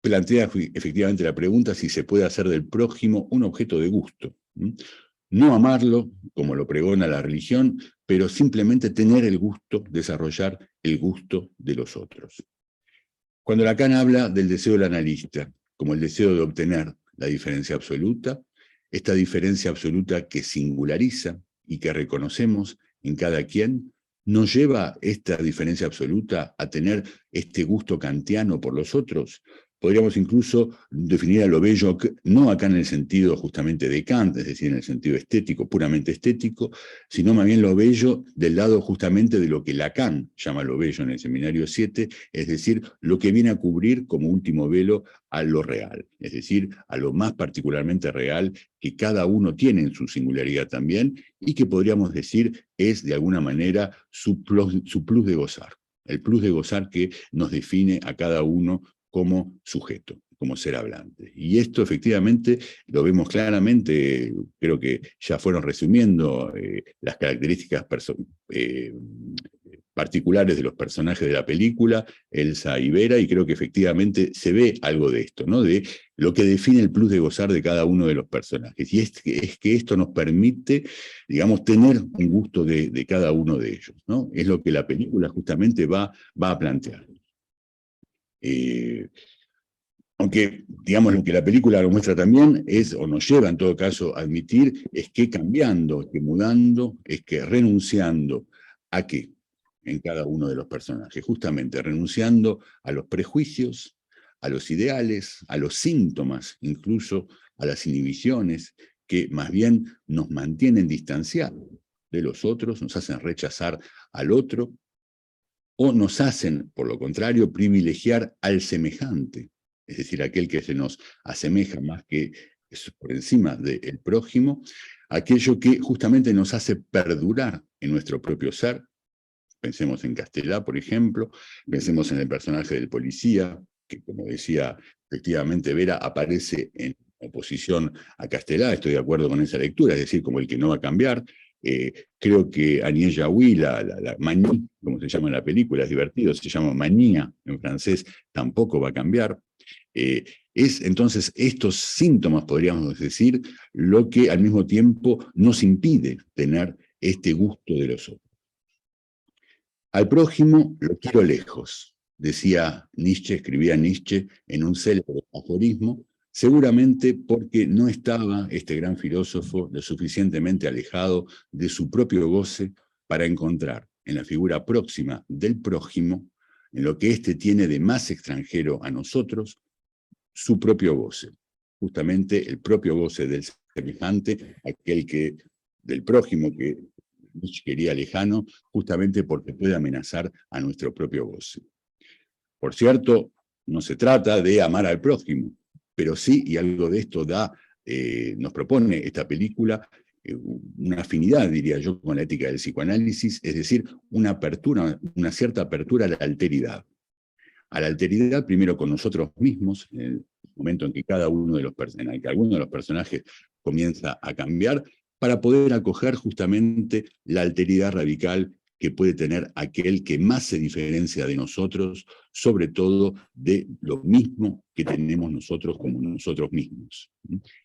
plantea efectivamente la pregunta si se puede hacer del prójimo un objeto de gusto. No amarlo, como lo pregona la religión, pero simplemente tener el gusto, desarrollar el gusto de los otros. Cuando Lacan habla del deseo del analista, como el deseo de obtener la diferencia absoluta, esta diferencia absoluta que singulariza y que reconocemos en cada quien, nos lleva esta diferencia absoluta a tener este gusto kantiano por los otros. Podríamos incluso definir a lo bello, no acá en el sentido justamente de Kant, es decir, en el sentido estético, puramente estético, sino más bien lo bello del lado justamente de lo que Lacan llama lo bello en el Seminario 7, es decir, lo que viene a cubrir como último velo a lo real, es decir, a lo más particularmente real que cada uno tiene en su singularidad también y que podríamos decir es de alguna manera su plus de gozar, el plus de gozar que nos define a cada uno como sujeto, como ser hablante. Y esto efectivamente lo vemos claramente, creo que ya fueron resumiendo las características particulares de los personajes de la película, Elsa y Vera, y creo que efectivamente se ve algo de esto, ¿no? De lo que define el plus de gozar de cada uno de los personajes. Y es que esto nos permite, digamos, tener un gusto de cada uno de ellos, ¿no? Es lo que la película justamente va a plantear. Aunque, digamos, lo que la película lo muestra también es, o nos lleva en todo caso a admitir, es que cambiando, es que mudando, es que renunciando a qué en cada uno de los personajes, justamente renunciando a los prejuicios, a los ideales, a los síntomas, incluso a las inhibiciones, que más bien nos mantienen distanciados de los otros, nos hacen rechazar al otro, o nos hacen, por lo contrario, privilegiar al semejante, es decir, aquel que se nos asemeja más que por encima del prójimo, aquello que justamente nos hace perdurar en nuestro propio ser. Pensemos en Castelá, por ejemplo, pensemos en el personaje del policía, que como decía efectivamente Vera, aparece en oposición a Castelá, estoy de acuerdo con esa lectura, es decir, como el que no va a cambiar. Creo que Agnès Jaoui, la Manie, como se llama en la película, es divertido, se llama Manía en francés, tampoco va a cambiar. Es entonces estos síntomas, podríamos decir, lo que al mismo tiempo nos impide tener este gusto de los otros. Al prójimo lo quiero lejos, decía Nietzsche, escribía Nietzsche en un célebre aforismo, seguramente porque no estaba este gran filósofo lo suficientemente alejado de su propio goce para encontrar en la figura próxima del prójimo, en lo que éste tiene de más extranjero a nosotros, su propio goce. Justamente el propio goce del semejante, aquel que del prójimo que Nietzsche quería lejano, justamente porque puede amenazar a nuestro propio goce. Por cierto, no se trata de amar al prójimo, pero sí, y algo de esto nos propone esta película, una afinidad, diría yo, con la ética del psicoanálisis, es decir, una apertura, una cierta apertura a la alteridad. A la alteridad primero con nosotros mismos, en el momento en que alguno de los personajes comienza a cambiar, para poder acoger justamente la alteridad radical que puede tener aquel que más se diferencia de nosotros, sobre todo de lo mismo que tenemos nosotros como nosotros mismos,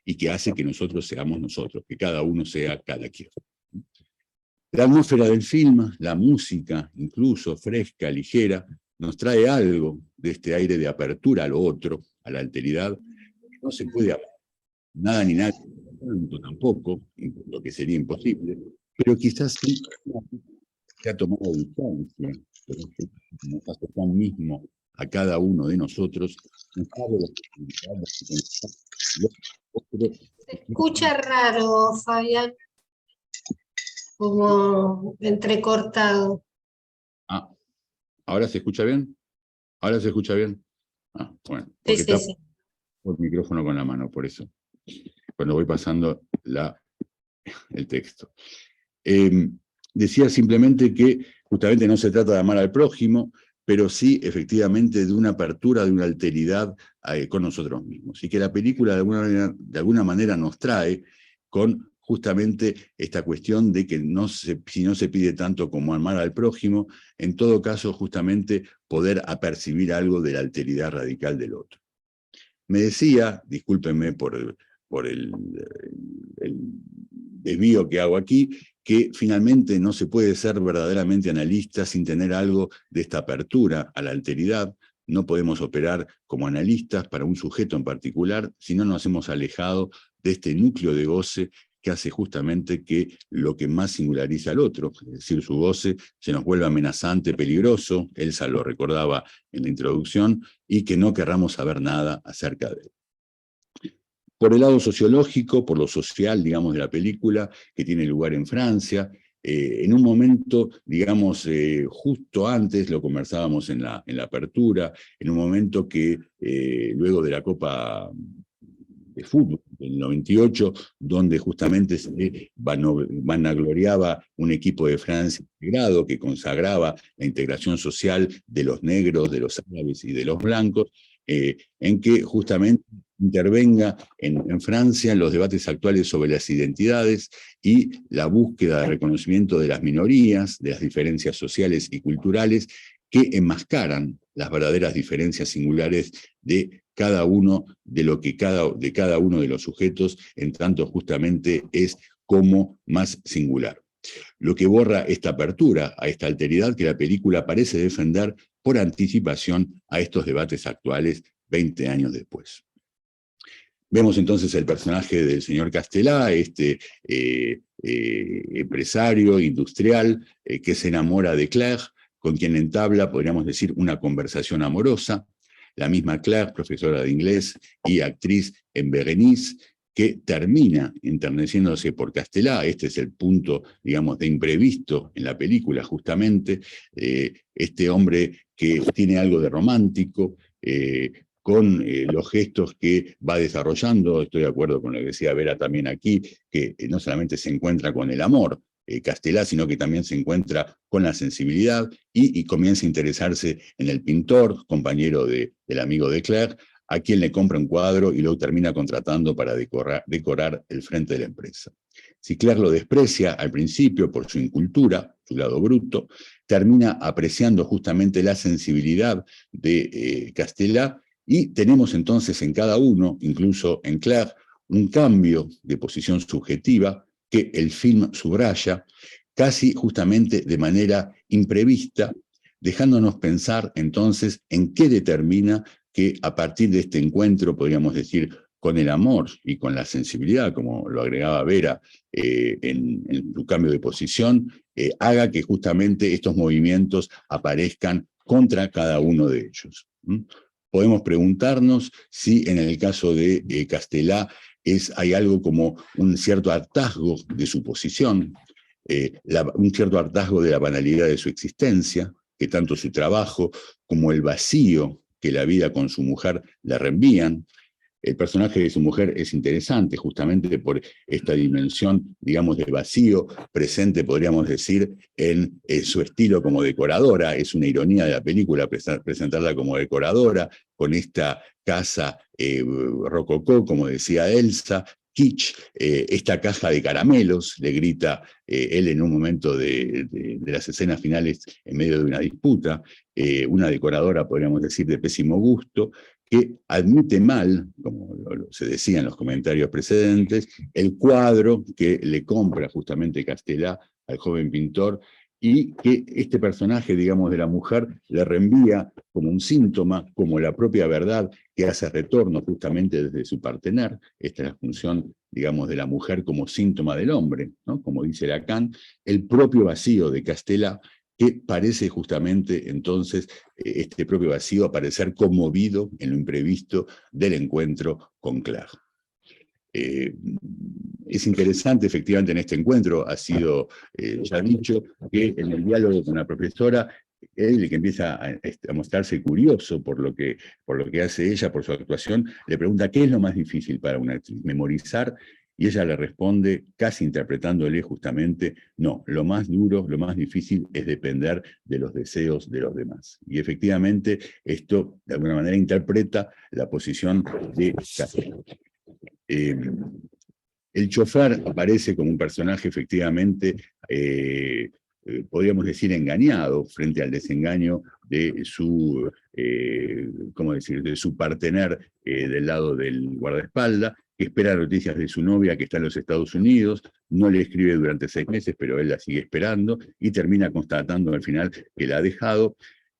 y que hace que nosotros seamos nosotros, que cada uno sea cada quien. La atmósfera del film, la música, incluso fresca, ligera, nos trae algo de este aire de apertura a lo otro, a la alteridad, que no se puede hablar. Nada ni nadie tampoco, lo que sería imposible, pero quizás sí se ha tomado distancia, nos hace tan mismo a cada uno de nosotros, nos abre la posibilidad de pensar lo otro. Se escucha raro, Fabián, como entrecortado. Ah, ¿ahora se escucha bien? ¿Ahora se escucha bien? Ah, bueno, Sí, porque sí, está sí. el micrófono con la mano, por eso. Cuando voy pasando el texto. Decía simplemente que justamente no se trata de amar al prójimo, pero sí efectivamente de una apertura, de una alteridad con nosotros mismos. Y que la película de alguna manera nos trae con justamente esta cuestión de que si no se pide tanto como amar al prójimo, en todo caso justamente poder apercibir algo de la alteridad radical del otro. Me decía, discúlpenme por el desvío que hago aquí, que finalmente no se puede ser verdaderamente analista sin tener algo de esta apertura a la alteridad. No podemos operar como analistas para un sujeto en particular si no nos hemos alejado de este núcleo de goce que hace justamente que lo que más singulariza al otro, es decir, su goce, se nos vuelva amenazante, peligroso, Elsa lo recordaba en la introducción, y que no querramos saber nada acerca de él. Por el lado sociológico, por lo social, digamos, de la película, que tiene lugar en Francia, en un momento, digamos, justo antes, lo conversábamos en la apertura, en un momento que luego de la Copa de Fútbol del 98, donde justamente se vanagloriaba un equipo de Francia integrado que consagraba la integración social de los negros, de los árabes y de los blancos, en que justamente intervenga en Francia en los debates actuales sobre las identidades y la búsqueda de reconocimiento de las minorías, de las diferencias sociales y culturales que enmascaran las verdaderas diferencias singulares de cada uno de cada uno de los sujetos, en tanto justamente es como más singular. Lo que borra esta apertura a esta alteridad que la película parece defender por anticipación a estos debates actuales 20 años después. Vemos entonces el personaje del señor Castelá, este empresario industrial que se enamora de Claire, con quien entabla, podríamos decir, una conversación amorosa. La misma Claire, profesora de inglés y actriz en Berenice, que termina enterneciéndose por Castelá. Este es el punto, digamos, de imprevisto en la película, justamente. Este hombre que tiene algo de romántico, con los gestos que va desarrollando. Estoy de acuerdo con lo que decía Vera también aquí, que no solamente se encuentra con el amor, Castelá, sino que también se encuentra con la sensibilidad y comienza a interesarse en el pintor, compañero del amigo de Claire, a quien le compra un cuadro y lo termina contratando para decorar el frente de la empresa. Si Claire lo desprecia al principio por su incultura, su lado bruto, termina apreciando justamente la sensibilidad de Castelá, y tenemos entonces en cada uno, incluso en Claire, un cambio de posición subjetiva que el film subraya casi justamente de manera imprevista, dejándonos pensar entonces en qué determina que a partir de este encuentro, podríamos decir, con el amor y con la sensibilidad, como lo agregaba Vera en su cambio de posición, haga que justamente estos movimientos aparezcan contra cada uno de ellos. Podemos preguntarnos si en el caso de Castelá hay algo como un cierto hartazgo de su posición, un cierto hartazgo de la banalidad de su existencia, que tanto su trabajo como el vacío que la vida con su mujer le reenvían. El personaje de su mujer es interesante justamente por esta dimensión, digamos, de vacío presente, podríamos decir, en su estilo como decoradora. Es una ironía de la película presentarla como decoradora, con esta casa rococó, como decía Elsa, kitsch, esta caja de caramelos, le grita él en un momento de las escenas finales en medio de una disputa, una decoradora, podríamos decir, de pésimo gusto, que admite mal, como se decía en los comentarios precedentes, el cuadro que le compra justamente Castelá al joven pintor, y que este personaje, digamos, de la mujer le reenvía como un síntoma, como la propia verdad que hace retorno justamente desde su partener. Esta es la función, digamos, de la mujer como síntoma del hombre, ¿no? Como dice Lacan, el propio vacío de Castelá que parece justamente entonces este propio vacío aparecer conmovido en lo imprevisto del encuentro con Claire. Es interesante, efectivamente, en este encuentro, ha sido ya dicho, que en el diálogo con la profesora, él, que empieza a mostrarse curioso por lo que hace ella, por su actuación, le pregunta qué es lo más difícil para una actriz, memorizar, y ella le responde, casi interpretándole justamente, no, lo más duro, lo más difícil es depender de los deseos de los demás. Y efectivamente, esto de alguna manera interpreta la posición de Castela. El chofer aparece como un personaje efectivamente, podríamos decir, engañado frente al desengaño de su, ¿cómo decir?, de su partener del lado del guardaespaldas, que espera noticias de su novia que está en los Estados Unidos, no le escribe durante 6 meses, pero él la sigue esperando y termina constatando al final que la ha dejado.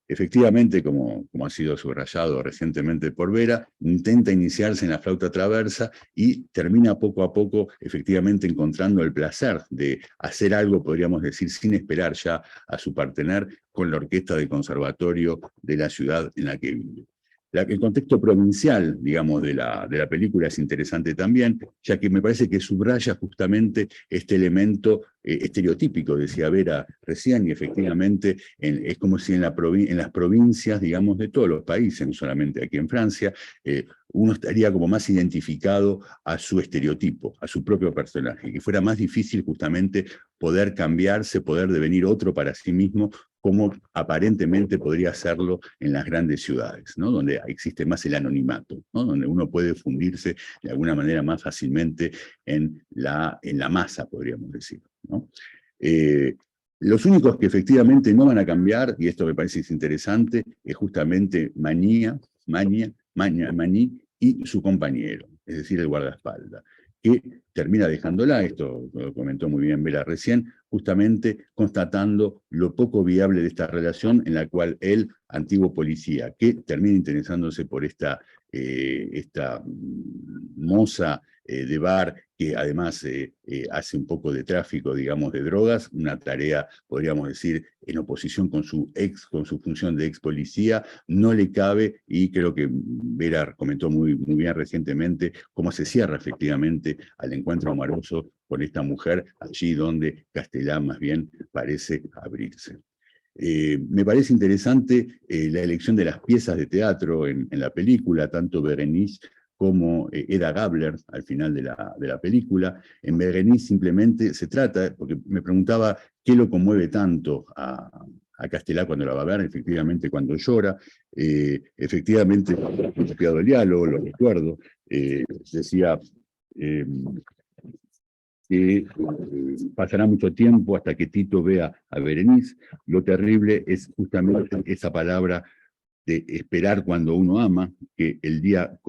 Efectivamente, como ha sido subrayado recientemente por Vera, intenta iniciarse en la flauta traversa y termina poco a poco efectivamente encontrando el placer de hacer algo, podríamos decir, sin esperar ya a su partener, con la orquesta del conservatorio de la ciudad en la que vive. El contexto provincial, digamos, de la película es interesante también, ya que me parece que subraya justamente este elemento estereotípico, decía Vera recién, y efectivamente es como si en las provincias, digamos, de todos los países, no solamente aquí en Francia, uno estaría como más identificado a su estereotipo, a su propio personaje, que fuera más difícil justamente poder cambiarse, poder devenir otro para sí mismo, como aparentemente podría hacerlo en las grandes ciudades, ¿no? Donde existe más el anonimato, ¿no? Donde uno puede fundirse de alguna manera más fácilmente en la masa, podríamos decir, ¿no? Los únicos que efectivamente no van a cambiar, y esto me parece interesante, es justamente Mani y su compañero, es decir, el guardaespaldas, que termina dejándola, esto lo comentó muy bien Vera recién, justamente constatando lo poco viable de esta relación en la cual él, antiguo policía, que termina interesándose por esta moza de bar, que además hace un poco de tráfico, digamos, de drogas, una tarea, podríamos decir, en oposición con su función de ex policía, no le cabe, y creo que Vera comentó muy bien recientemente cómo se cierra efectivamente al encuentro amoroso con esta mujer, allí donde Castellán más bien parece abrirse. Me parece interesante la elección de las piezas de teatro en la película, tanto Berenice como Eda Gabler al final de la película. En Berenice simplemente se trata, porque me preguntaba qué lo conmueve tanto a Castellá cuando la va a ver, efectivamente cuando llora, efectivamente, he copiado el diálogo, lo recuerdo, decía que pasará mucho tiempo hasta que Tito vea a Berenice. Lo terrible es justamente esa palabra de esperar cuando uno ama, que el día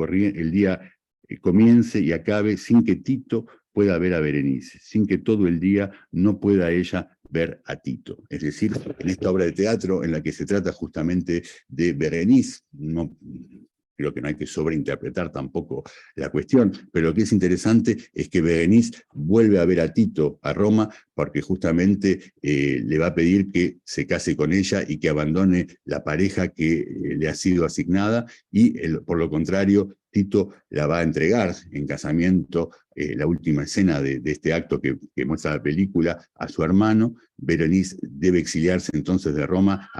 comience y acabe sin que Tito pueda ver a Berenice, sin que todo el día no pueda ella ver a Tito. Es decir, en esta obra de teatro en la que se trata justamente de Berenice, no creo que no hay que sobreinterpretar tampoco la cuestión, pero lo que es interesante es que Berenice vuelve a ver a Tito a Roma porque justamente le va a pedir que se case con ella y que abandone la pareja que le ha sido asignada, y por lo contrario, Tito la va a entregar en casamiento, la última escena de este acto que muestra la película, a su hermano. Berenice debe exiliarse entonces de Roma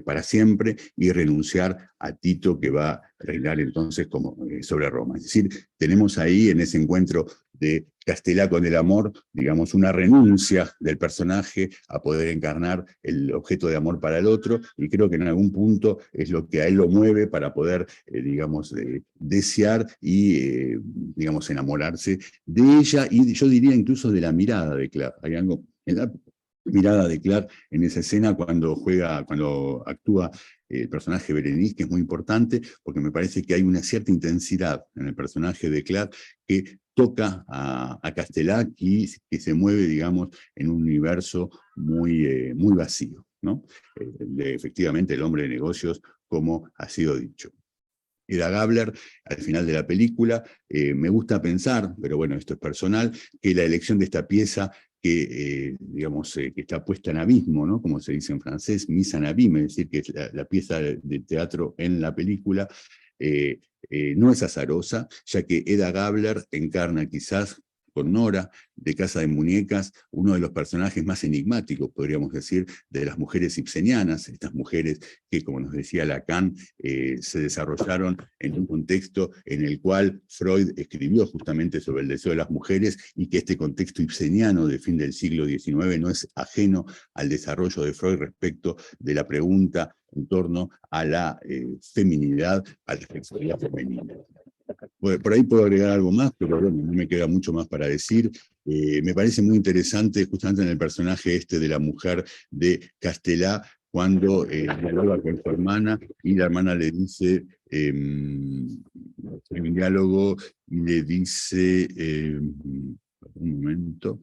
para siempre y renunciar a Tito, que va a reinar entonces sobre Roma. Es decir, tenemos ahí en ese encuentro de Castellá con el amor, digamos, una renuncia del personaje a poder encarnar el objeto de amor para el otro, y creo que en algún punto es lo que a él lo mueve para poder, digamos, desear y, digamos, enamorarse de ella, y yo diría incluso de la mirada de Claire. Hay algo en la mirada de Claire en esa escena cuando actúa el personaje Berenice, que es muy importante, porque me parece que hay una cierta intensidad en el personaje de Claire que toca a Castellá, y que se mueve, digamos, en un universo muy vacío, ¿no? Efectivamente, el hombre de negocios, como ha sido dicho. Eda Gabler, al final de la película. Me gusta pensar, pero bueno, esto es personal, que la elección de esta pieza que, digamos, que está puesta en abismo, ¿no? Como se dice en francés, mise en abîme, es decir, que es la pieza de teatro en la película, no es azarosa, ya que Eda Gabler encarna quizás con Nora, de Casa de Muñecas, uno de los personajes más enigmáticos, podríamos decir, de las mujeres ibsenianas, estas mujeres que, como nos decía Lacan, se desarrollaron en un contexto en el cual Freud escribió justamente sobre el deseo de las mujeres, y que este contexto ibseniano de fin del siglo XIX no es ajeno al desarrollo de Freud respecto de la pregunta en torno a la feminidad, a la sexualidad femenina. Por ahí puedo agregar algo más, pero bueno, no me queda mucho más para decir. Me parece muy interesante justamente en el personaje este de la mujer de Castelá, cuando dialoga con su hermana y la hermana le dice, en un diálogo, y le dice, un momento,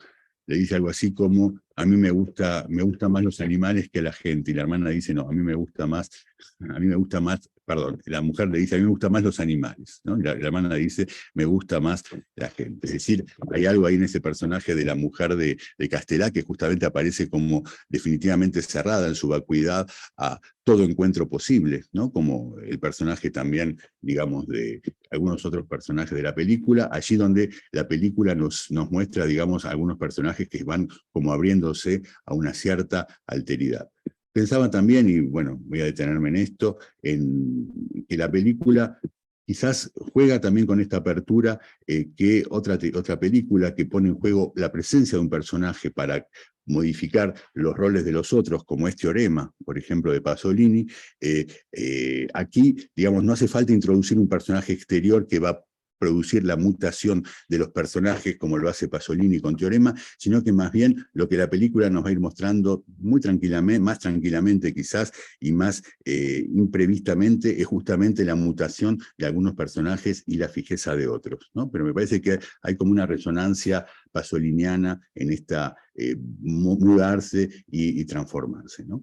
le dice algo así como, a mí me gusta más los animales que la gente, y la hermana dice, no, a mí me gusta más, perdón, la mujer le dice, a mí me gustan más los animales, ¿no? Y la hermana dice, me gusta más la gente. Es decir, hay algo ahí en ese personaje de la mujer de Castelá que justamente aparece como definitivamente cerrada en su vacuidad a todo encuentro posible, ¿no? Como el personaje también, digamos, de algunos otros personajes de la película, allí donde la película nos muestra, digamos, algunos personajes que van como abriéndose a una cierta alteridad. Pensaba también, y bueno, voy a detenerme en esto, en que la película quizás juega también con esta apertura que otra película que pone en juego la presencia de un personaje para modificar los roles de los otros, como es Teorema, por ejemplo, de Pasolini. Aquí, digamos, no hace falta introducir un personaje exterior que va a producir la mutación de los personajes como lo hace Pasolini con Teorema, sino que más bien lo que la película nos va a ir mostrando muy tranquilamente, más tranquilamente quizás, y más imprevistamente, es justamente la mutación de algunos personajes y la fijeza de otros, ¿no? Pero me parece que hay como una resonancia pasoliniana en esta mudarse y transformarse, ¿no?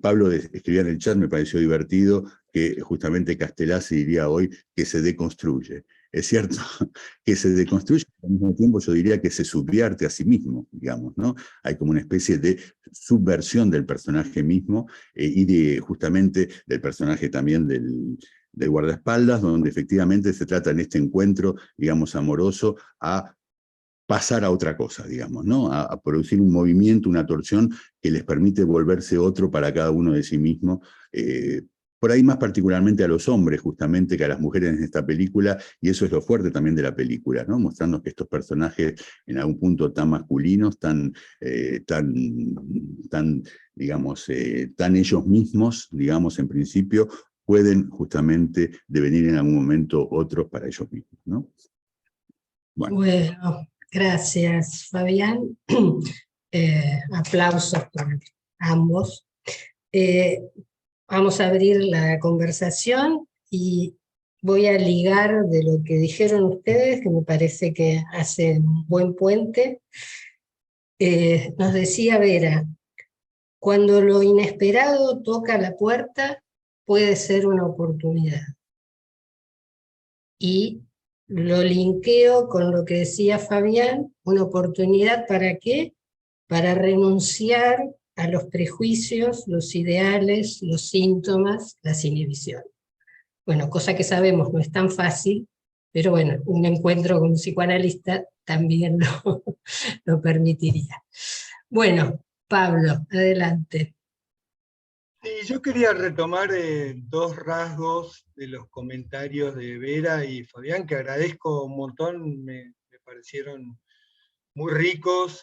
Pablo escribía en el chat, me pareció divertido, que justamente Castelá se diría hoy que se deconstruye. Es cierto que se deconstruye, al mismo tiempo yo diría que se subvierte a sí mismo, digamos, ¿no? Hay como una especie de subversión del personaje mismo y justamente del personaje también del guardaespaldas, donde efectivamente se trata en este encuentro, digamos, amoroso, a pasar a otra cosa, digamos, ¿no? A producir un movimiento, una torsión que les permite volverse otro para cada uno de sí mismo, por ahí más particularmente a los hombres, justamente, que a las mujeres en esta película, y eso es lo fuerte también de la película, ¿no? Mostrando que estos personajes, en algún punto tan masculinos, tan digamos, tan ellos mismos, digamos, en principio, pueden justamente devenir en algún momento otros para ellos mismos, ¿no? Bueno, gracias, Fabián. Aplausos para ambos. Vamos a abrir la conversación y voy a ligar de lo que dijeron ustedes, que me parece que hace un buen puente. Nos decía Vera, cuando lo inesperado toca la puerta, puede ser una oportunidad. Y lo linkeo con lo que decía Fabián, una oportunidad ¿para qué? Para renunciar a los prejuicios, los ideales, los síntomas, las inhibiciones. Bueno, cosa que sabemos no es tan fácil, pero bueno, un encuentro con un psicoanalista también lo permitiría. Bueno, Pablo, adelante. Sí, yo quería retomar dos rasgos de los comentarios de Vera y Fabián, que agradezco un montón, me parecieron muy ricos,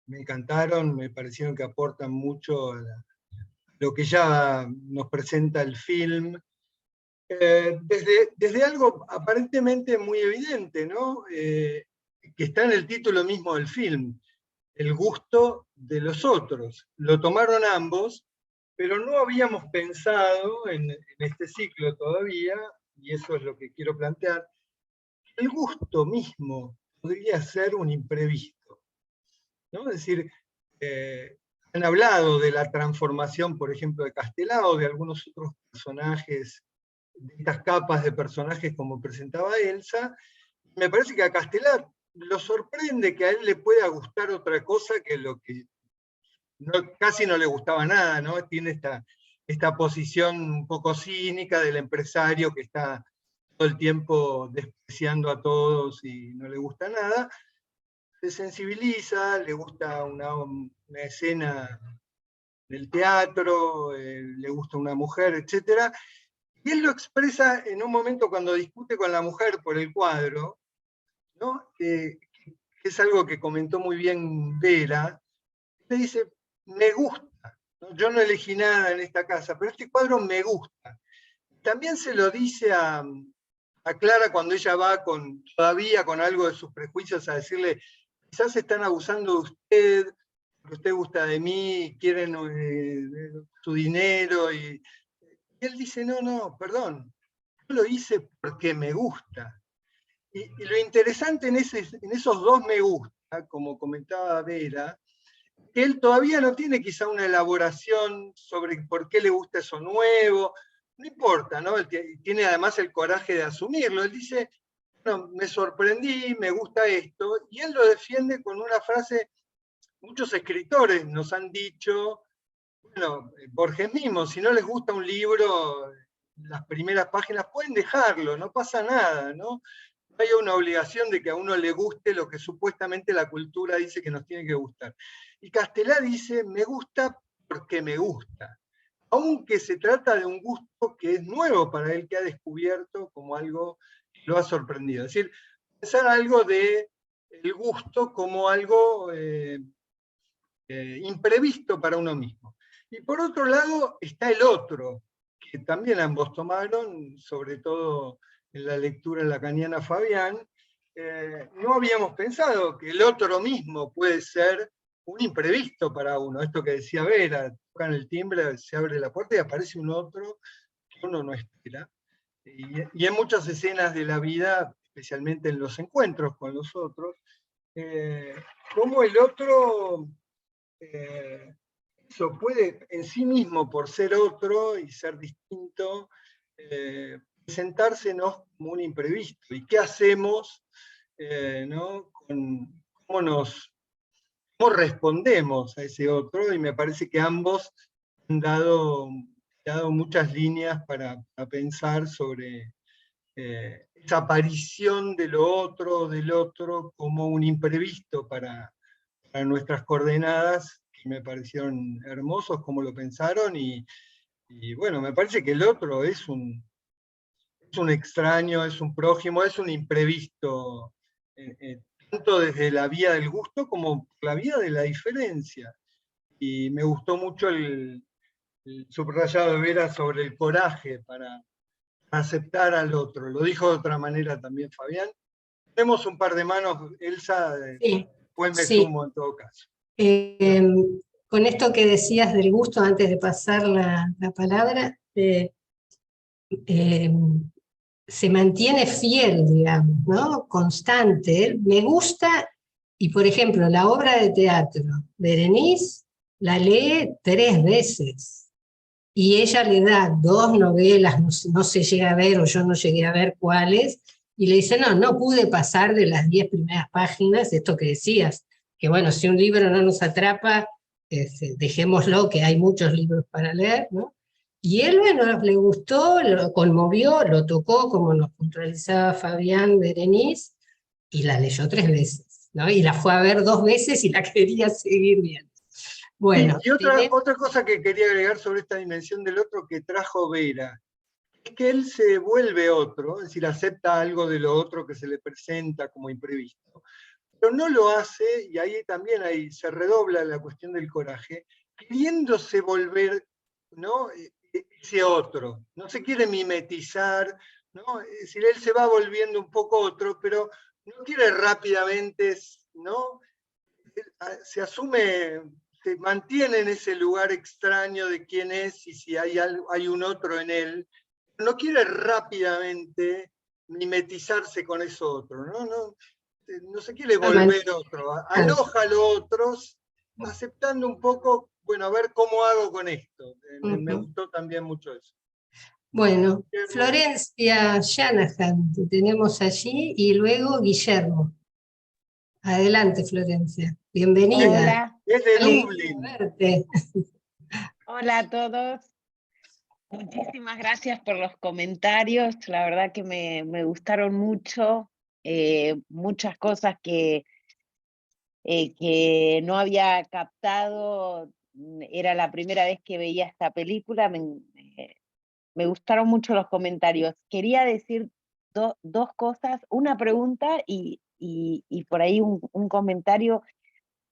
me encantaron, me parecieron que aportan mucho a lo que ya nos presenta el film, desde algo aparentemente muy evidente, ¿no? Que está en el título mismo del film, el gusto de los otros. Lo tomaron ambos, pero no habíamos pensado en este ciclo todavía, y eso es lo que quiero plantear, el gusto mismo podría ser un imprevisto, ¿no? Es decir, han hablado de la transformación, por ejemplo, de Castelao, de algunos otros personajes de estas capas de personajes como presentaba Elsa. Me parece que a Castelar lo sorprende que a él le pueda gustar otra cosa que lo que casi no le gustaba nada, ¿no? Tiene esta posición un poco cínica del empresario que está todo el tiempo despreciando a todos y no le gusta nada. Se sensibiliza, le gusta una escena del teatro, le gusta una mujer, etc. Y él lo expresa en un momento cuando discute con la mujer por el cuadro, ¿no? Que es algo que comentó muy bien Vera. Le dice, me gusta, ¿no? Yo no elegí nada en esta casa, pero este cuadro me gusta. También se lo dice a Clara cuando ella va todavía con algo de sus prejuicios a decirle, quizás están abusando de usted, porque usted gusta de mí, quieren su dinero, y él dice, no, perdón, yo lo hice porque me gusta. Y lo interesante en esos dos me gusta, como comentaba Vera, que él todavía no tiene quizá una elaboración sobre por qué le gusta eso nuevo, no importa, ¿no? Él tiene además el coraje de asumirlo, él dice, bueno, me sorprendí, me gusta esto, y él lo defiende con una frase, muchos escritores nos han dicho, bueno, Borges mismo, si no les gusta un libro, las primeras páginas pueden dejarlo, no pasa nada, ¿no? No hay una obligación de que a uno le guste lo que supuestamente la cultura dice que nos tiene que gustar. Y Castelar dice, me gusta porque me gusta, aunque se trata de un gusto que es nuevo para él, que ha descubierto como algo que lo ha sorprendido. Es decir, pensar algo del gusto como algo imprevisto para uno mismo. Y por otro lado está el otro, que también ambos tomaron, sobre todo en la lectura lacaniana Fabián. No habíamos pensado que el otro mismo puede ser un imprevisto para uno. Esto que decía Vera, tocan el timbre, se abre la puerta y aparece un otro que uno no espera. Y en muchas escenas de la vida, especialmente en los encuentros con los otros, como el otro eso puede en sí mismo, por ser otro y ser distinto, presentársenos como un imprevisto. ¿Y qué hacemos? ¿No? ¿Cómo respondemos a ese otro? Y me parece que ambos han dado muchas líneas para pensar sobre esa aparición de lo otro, del otro, como un imprevisto para nuestras coordenadas, que me parecieron hermosos como lo pensaron, y bueno, me parece que el otro es un extraño, es un prójimo, es un imprevisto, tanto desde la vía del gusto como la vía de la diferencia. Y me gustó mucho el subrayado de Vera sobre el coraje para aceptar al otro. Lo dijo de otra manera también Fabián. Tenemos un par de manos, Elsa, Sí, después me sí. sumo en todo caso. Con esto que decías del gusto, antes de pasar la palabra, se mantiene fiel, digamos, ¿no? Constante. Él me gusta, y por ejemplo, la obra de teatro, Berenice la lee 3 veces, y ella le da 2 novelas, no se llega a ver, o yo no llegué a ver cuáles, y le dice, no pude pasar de las 10 primeras páginas, esto que decías, que bueno, si un libro no nos atrapa, dejémoslo, que hay muchos libros para leer, ¿no? Y él, bueno, le gustó, lo conmovió, lo tocó, como nos puntualizaba Fabián Berenice, y la leyó 3 veces, ¿no? Y la fue a ver 2 veces y la quería seguir viendo. Bueno, Y otra cosa que quería agregar sobre esta dimensión del otro que trajo Vera, es que él se vuelve otro, es decir, acepta algo de lo otro que se le presenta como imprevisto, pero no lo hace, y ahí también se redobla la cuestión del coraje, queriéndose volver, ¿no? Ese otro, no se quiere mimetizar, ¿no? Es decir, él se va volviendo un poco otro, pero no quiere rápidamente, ¿no? Se asume, se mantiene en ese lugar extraño de quién es y si hay un otro en él, no quiere rápidamente mimetizarse con eso otro, no se quiere volver otro, aloja a los otros, aceptando un poco, bueno, a ver cómo hago con esto. Me gustó también mucho eso. Bueno, Florencia Shanahan, te tenemos allí, y luego Guillermo. Adelante, Florencia. Bienvenida. Hola, Es de Alegría Dublín. verte. hola a todos. Muchísimas gracias por los comentarios. La verdad que me gustaron mucho. Muchas cosas que no había captado. Era la primera vez que veía esta película. Me gustaron mucho los comentarios. Quería decir dos cosas, una pregunta y por ahí un comentario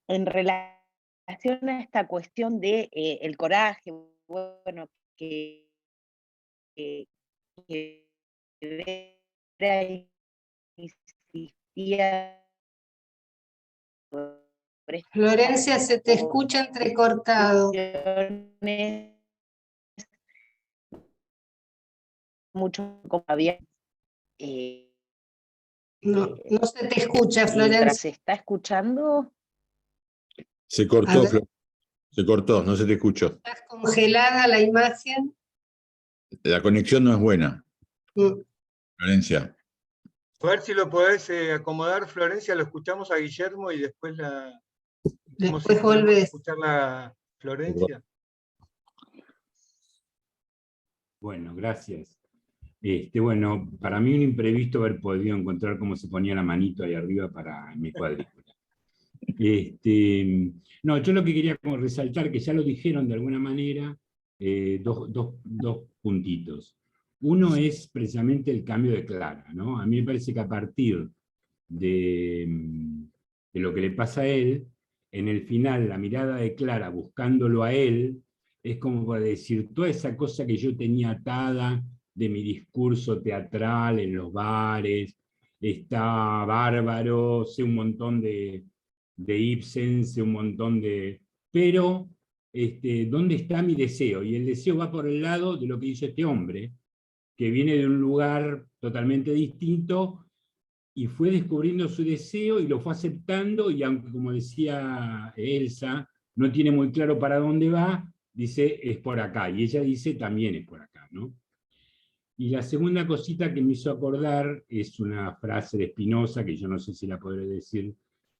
en relación a esta cuestión de el coraje, bueno, que Vera insistía sobre Florencia, se te escucha entrecortado. cuestiones mucho como había No se te escucha, mientras Florencia. se está escuchando. Se A cortó, ver. Flor. Se cortó, no se te escuchó. Estás congelada la imagen. La conexión no es buena, Mm, Florencia. A ver si lo podés acomodar, Florencia, lo escuchamos a Guillermo y después vemos si Después podemos volvés. escucharla a Florencia. Bueno, gracias. Bueno, para mí un imprevisto haber podido encontrar cómo se ponía la manito ahí arriba para mi cuadrícula. No, yo lo que quería como resaltar, que ya lo dijeron de alguna manera, dos puntitos. Uno es precisamente el cambio de Clara, ¿no? A mí me parece que a partir de lo que le pasa a él, en el final la mirada de Clara buscándolo a él, es como para decir, toda esa cosa que yo tenía atada de mi discurso teatral en los bares, está bárbaro, sé un montón de Ibsen, sé un montón de... Pero, ¿dónde está mi deseo? Y el deseo va por el lado de lo que hizo este hombre, que viene de un lugar totalmente distinto y fue descubriendo su deseo y lo fue aceptando, y aunque, como decía Elsa, no tiene muy claro para dónde va, dice, es por acá, y ella dice, también es por acá, ¿no? Y la segunda cosita que me hizo acordar es una frase de Spinoza, que yo no sé si la podré decir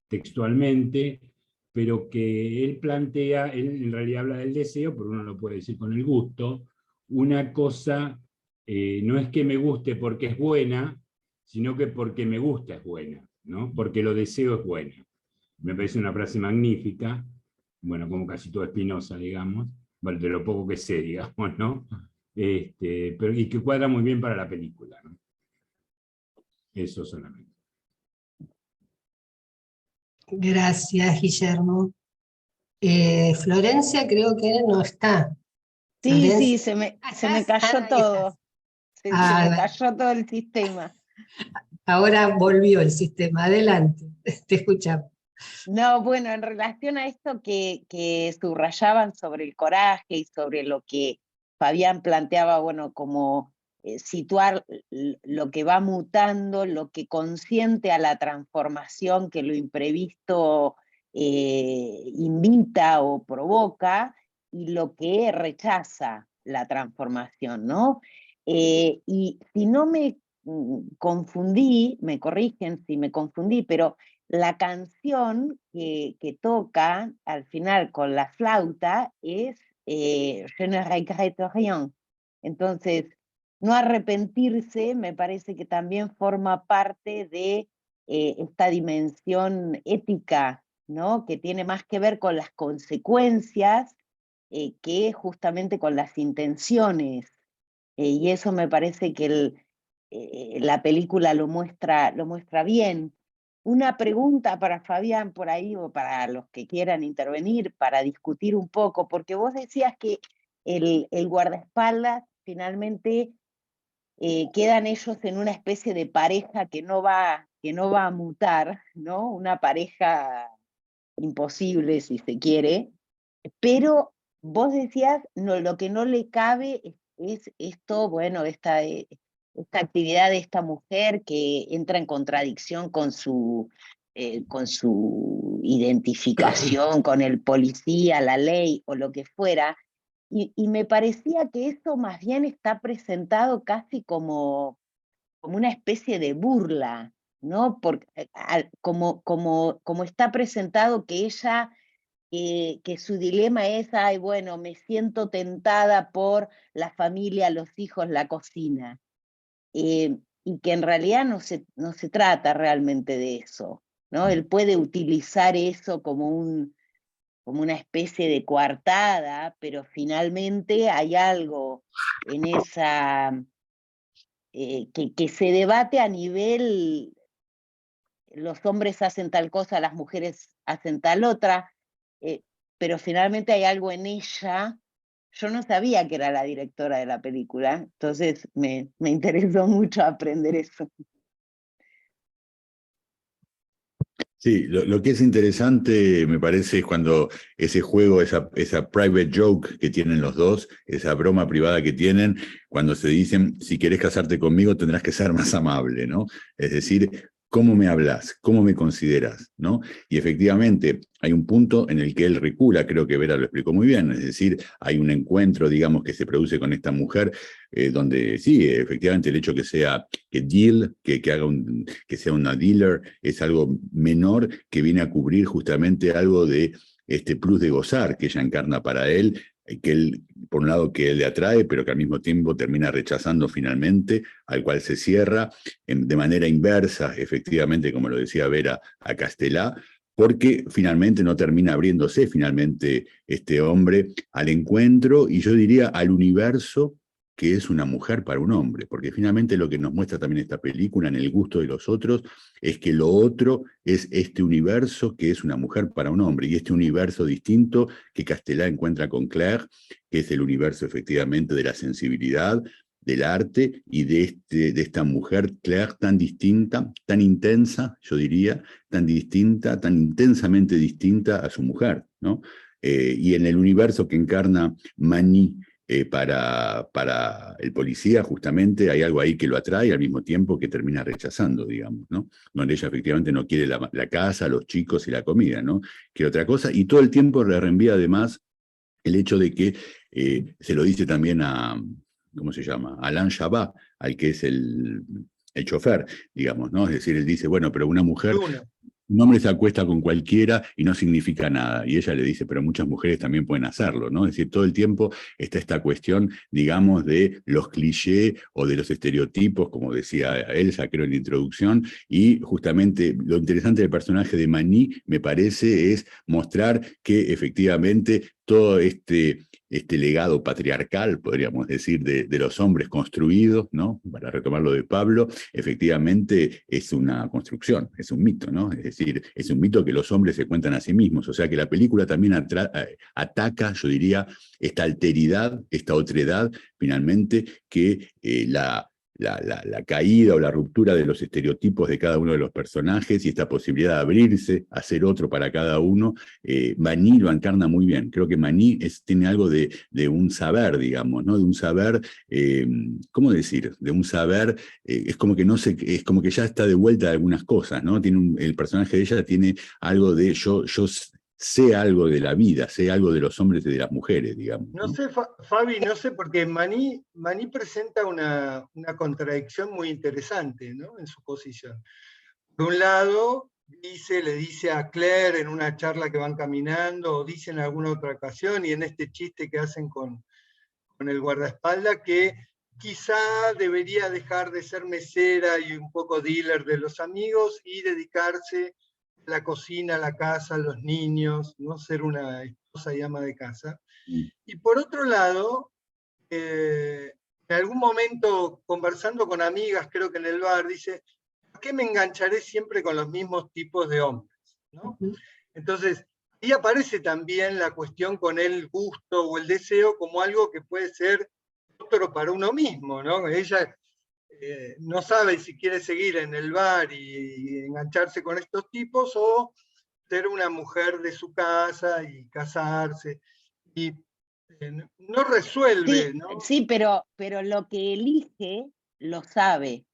textualmente, pero que él plantea, él en realidad habla del deseo, pero uno lo puede decir con el gusto, una cosa no es que me guste porque es buena, sino que porque me gusta es buena, ¿no? Porque lo deseo es bueno. Me parece una frase magnífica, bueno, como casi todo Spinoza, digamos, bueno, de lo poco que sé, digamos, ¿no? Pero, y que cuadra muy bien para la película, ¿no? Eso solamente. Gracias, Guillermo. Florencia creo que no está. Sí, Florencia. se me ¿Estás? cayó Ahí todo. estás. Se Ah, me cayó todo el sistema. ahora volvió el sistema. Adelante, te escuchamos. No, bueno, en relación a esto que subrayaban sobre el coraje y sobre lo que Fabián planteaba, bueno, como situar lo que va mutando, lo que consiente a la transformación, que lo imprevisto invita o provoca, y lo que rechaza la transformación, ¿no? Y si no me confundí, me corrigen si me confundí, pero la canción que toca al final con la flauta es Je ne regrette rien. Entonces, no arrepentirse me parece que también forma parte de esta dimensión ética, ¿no? Que tiene más que ver con las consecuencias que justamente con las intenciones. Y eso me parece que la película lo muestra bien. Una pregunta para Fabián por ahí, o para los que quieran intervenir, para discutir un poco, porque vos decías que el guardaespaldas finalmente quedan ellos en una especie de pareja que no va a mutar, ¿no? Una pareja imposible, si se quiere, pero vos decías, no, lo que no le cabe es esto, bueno, esta actividad de esta mujer que entra en contradicción con su identificación con el policía, la ley o lo que fuera. y me parecía que eso más bien está presentado casi como una especie de burla, ¿no? Como está presentado que ella, que su dilema es, ay, bueno, me siento tentada por la familia, los hijos, la cocina. Y que en realidad no se trata realmente de eso, ¿no? Él puede utilizar eso como una especie de coartada, pero finalmente hay algo en esa, que se debate a nivel, los hombres hacen tal cosa, las mujeres hacen tal otra, pero finalmente hay algo en ella. Yo no sabía que era la directora de la película, entonces me interesó mucho aprender eso. Sí, lo que es interesante, me parece, es cuando ese juego, esa private joke que tienen los dos, esa broma privada que tienen, cuando se dicen, si querés casarte conmigo tendrás que ser más amable, ¿no? Es decir, ¿cómo me hablas? ¿Cómo me consideras? ¿No? Y efectivamente, hay un punto en el que él recula, creo que Vera lo explicó muy bien, es decir, hay un encuentro, digamos, que se produce con esta mujer, donde sí, efectivamente el hecho que sea que que sea una dealer es algo menor que viene a cubrir justamente algo de este plus de gozar que ella encarna para él, que él, por un lado, que él le atrae, pero que al mismo tiempo termina rechazando finalmente, al cual se cierra de manera inversa, efectivamente, como lo decía Vera, a Castelá, porque finalmente no termina abriéndose finalmente este hombre al encuentro y yo diría al universo que es una mujer para un hombre, porque finalmente lo que nos muestra también esta película en el gusto de los otros es que lo otro es este universo que es una mujer para un hombre, y este universo distinto que Castelá encuentra con Claire, que es el universo efectivamente de la sensibilidad, del arte y de esta mujer Claire tan distinta, tan intensa, yo diría, tan distinta, tan intensamente distinta a su mujer, ¿no? Y en el universo que encarna Mani, para el policía, justamente, hay algo ahí que lo atrae al mismo tiempo que termina rechazando, digamos, ¿no? Donde ella efectivamente no quiere la casa, los chicos y la comida, ¿no? Quiere otra cosa, y todo el tiempo le reenvía además el hecho de que se lo dice también a, ¿cómo se llama? Alain Chabat, al que es el chofer, digamos, ¿no? Es decir, él dice, bueno, pero una mujer, Luna. un hombre se acuesta con cualquiera y no significa nada. Y ella le dice, pero muchas mujeres también pueden hacerlo, ¿no? Es decir, todo el tiempo está esta cuestión, digamos, de los clichés o de los estereotipos, como decía Elsa, creo, en la introducción, y justamente lo interesante del personaje de Mani, me parece, es mostrar que efectivamente todo este legado patriarcal, podríamos decir, de los hombres construidos, ¿no? Para retomar lo de Pablo, efectivamente es una construcción, es un mito, ¿no? Es decir, es un mito que los hombres se cuentan a sí mismos, o sea que la película también ataca, yo diría, esta alteridad, esta otredad, finalmente, que la caída o la ruptura de los estereotipos de cada uno de los personajes y esta posibilidad de abrirse a ser otro para cada uno, Mani lo encarna muy bien. Creo que Mani tiene algo de un saber, digamos, ¿no? De un saber, ¿cómo decir? De un saber, es como que es como que ya está de vuelta de algunas cosas, ¿no? El personaje de ella tiene algo de yo sé algo de la vida, sé algo de los hombres y de las mujeres, digamos, No ¿no? sé, Fabi, no sé, porque Mani presenta una contradicción muy interesante, ¿no? En su posición. Por un lado, le dice a Claire en una charla que van caminando, o dice en alguna otra ocasión, y en este chiste que hacen con el guardaespaldas, que quizá debería dejar de ser mesera y un poco dealer de los amigos y dedicarse a la cocina, a la casa, a los niños, no ser una esposa y ama de casa. Y por otro lado, en algún momento conversando con amigas, creo que en el bar, dice, ¿por qué me engancharé siempre con los mismos tipos de hombres? ¿No? Entonces, ahí aparece también la cuestión con el gusto o el deseo como algo que puede ser otro para uno mismo, ¿no? Ella no sabe si quiere seguir en el bar y engancharse con estos tipos o ser una mujer de su casa y casarse. Y no resuelve, Sí, ¿no? sí, pero lo que elige lo sabe.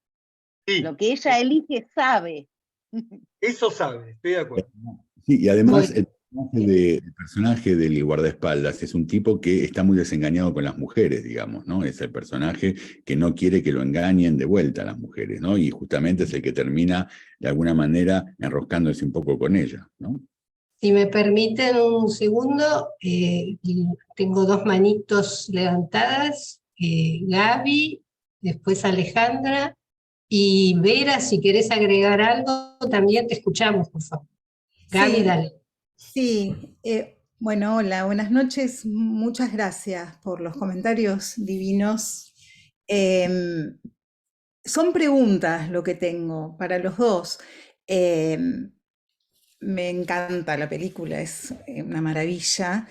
Sí, Lo que ella elige sabe. eso sabe, estoy de acuerdo. Sí, y además Bueno, El personaje del guardaespaldas es un tipo que está muy desengañado con las mujeres, digamos, ¿no? Es el personaje que no quiere que lo engañen de vuelta a las mujeres, ¿no? Y justamente es el que termina, de alguna manera, enroscándose un poco con ella, ¿no? Si me permiten un segundo, y tengo dos manitos levantadas, Gaby, después Alejandra, y Vera, si querés agregar algo, también te escuchamos, por favor. Gaby, Sí, dale. sí. Bueno, hola, buenas noches. Muchas gracias por los comentarios divinos. Son preguntas lo que tengo para los dos. Me encanta la película, es una maravilla.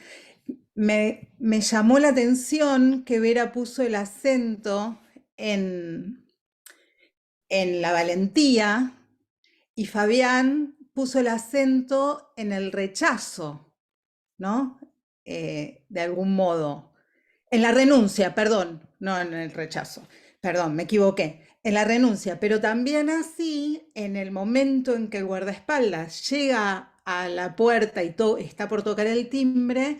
Me llamó la atención que Vera puso el acento en la valentía y Fabián puso el acento en el rechazo, ¿no? De algún modo. En la renuncia, perdón, no en el rechazo. Perdón, me equivoqué. En la renuncia, pero también así, en el momento en que el guardaespaldas llega a la puerta y está por tocar el timbre,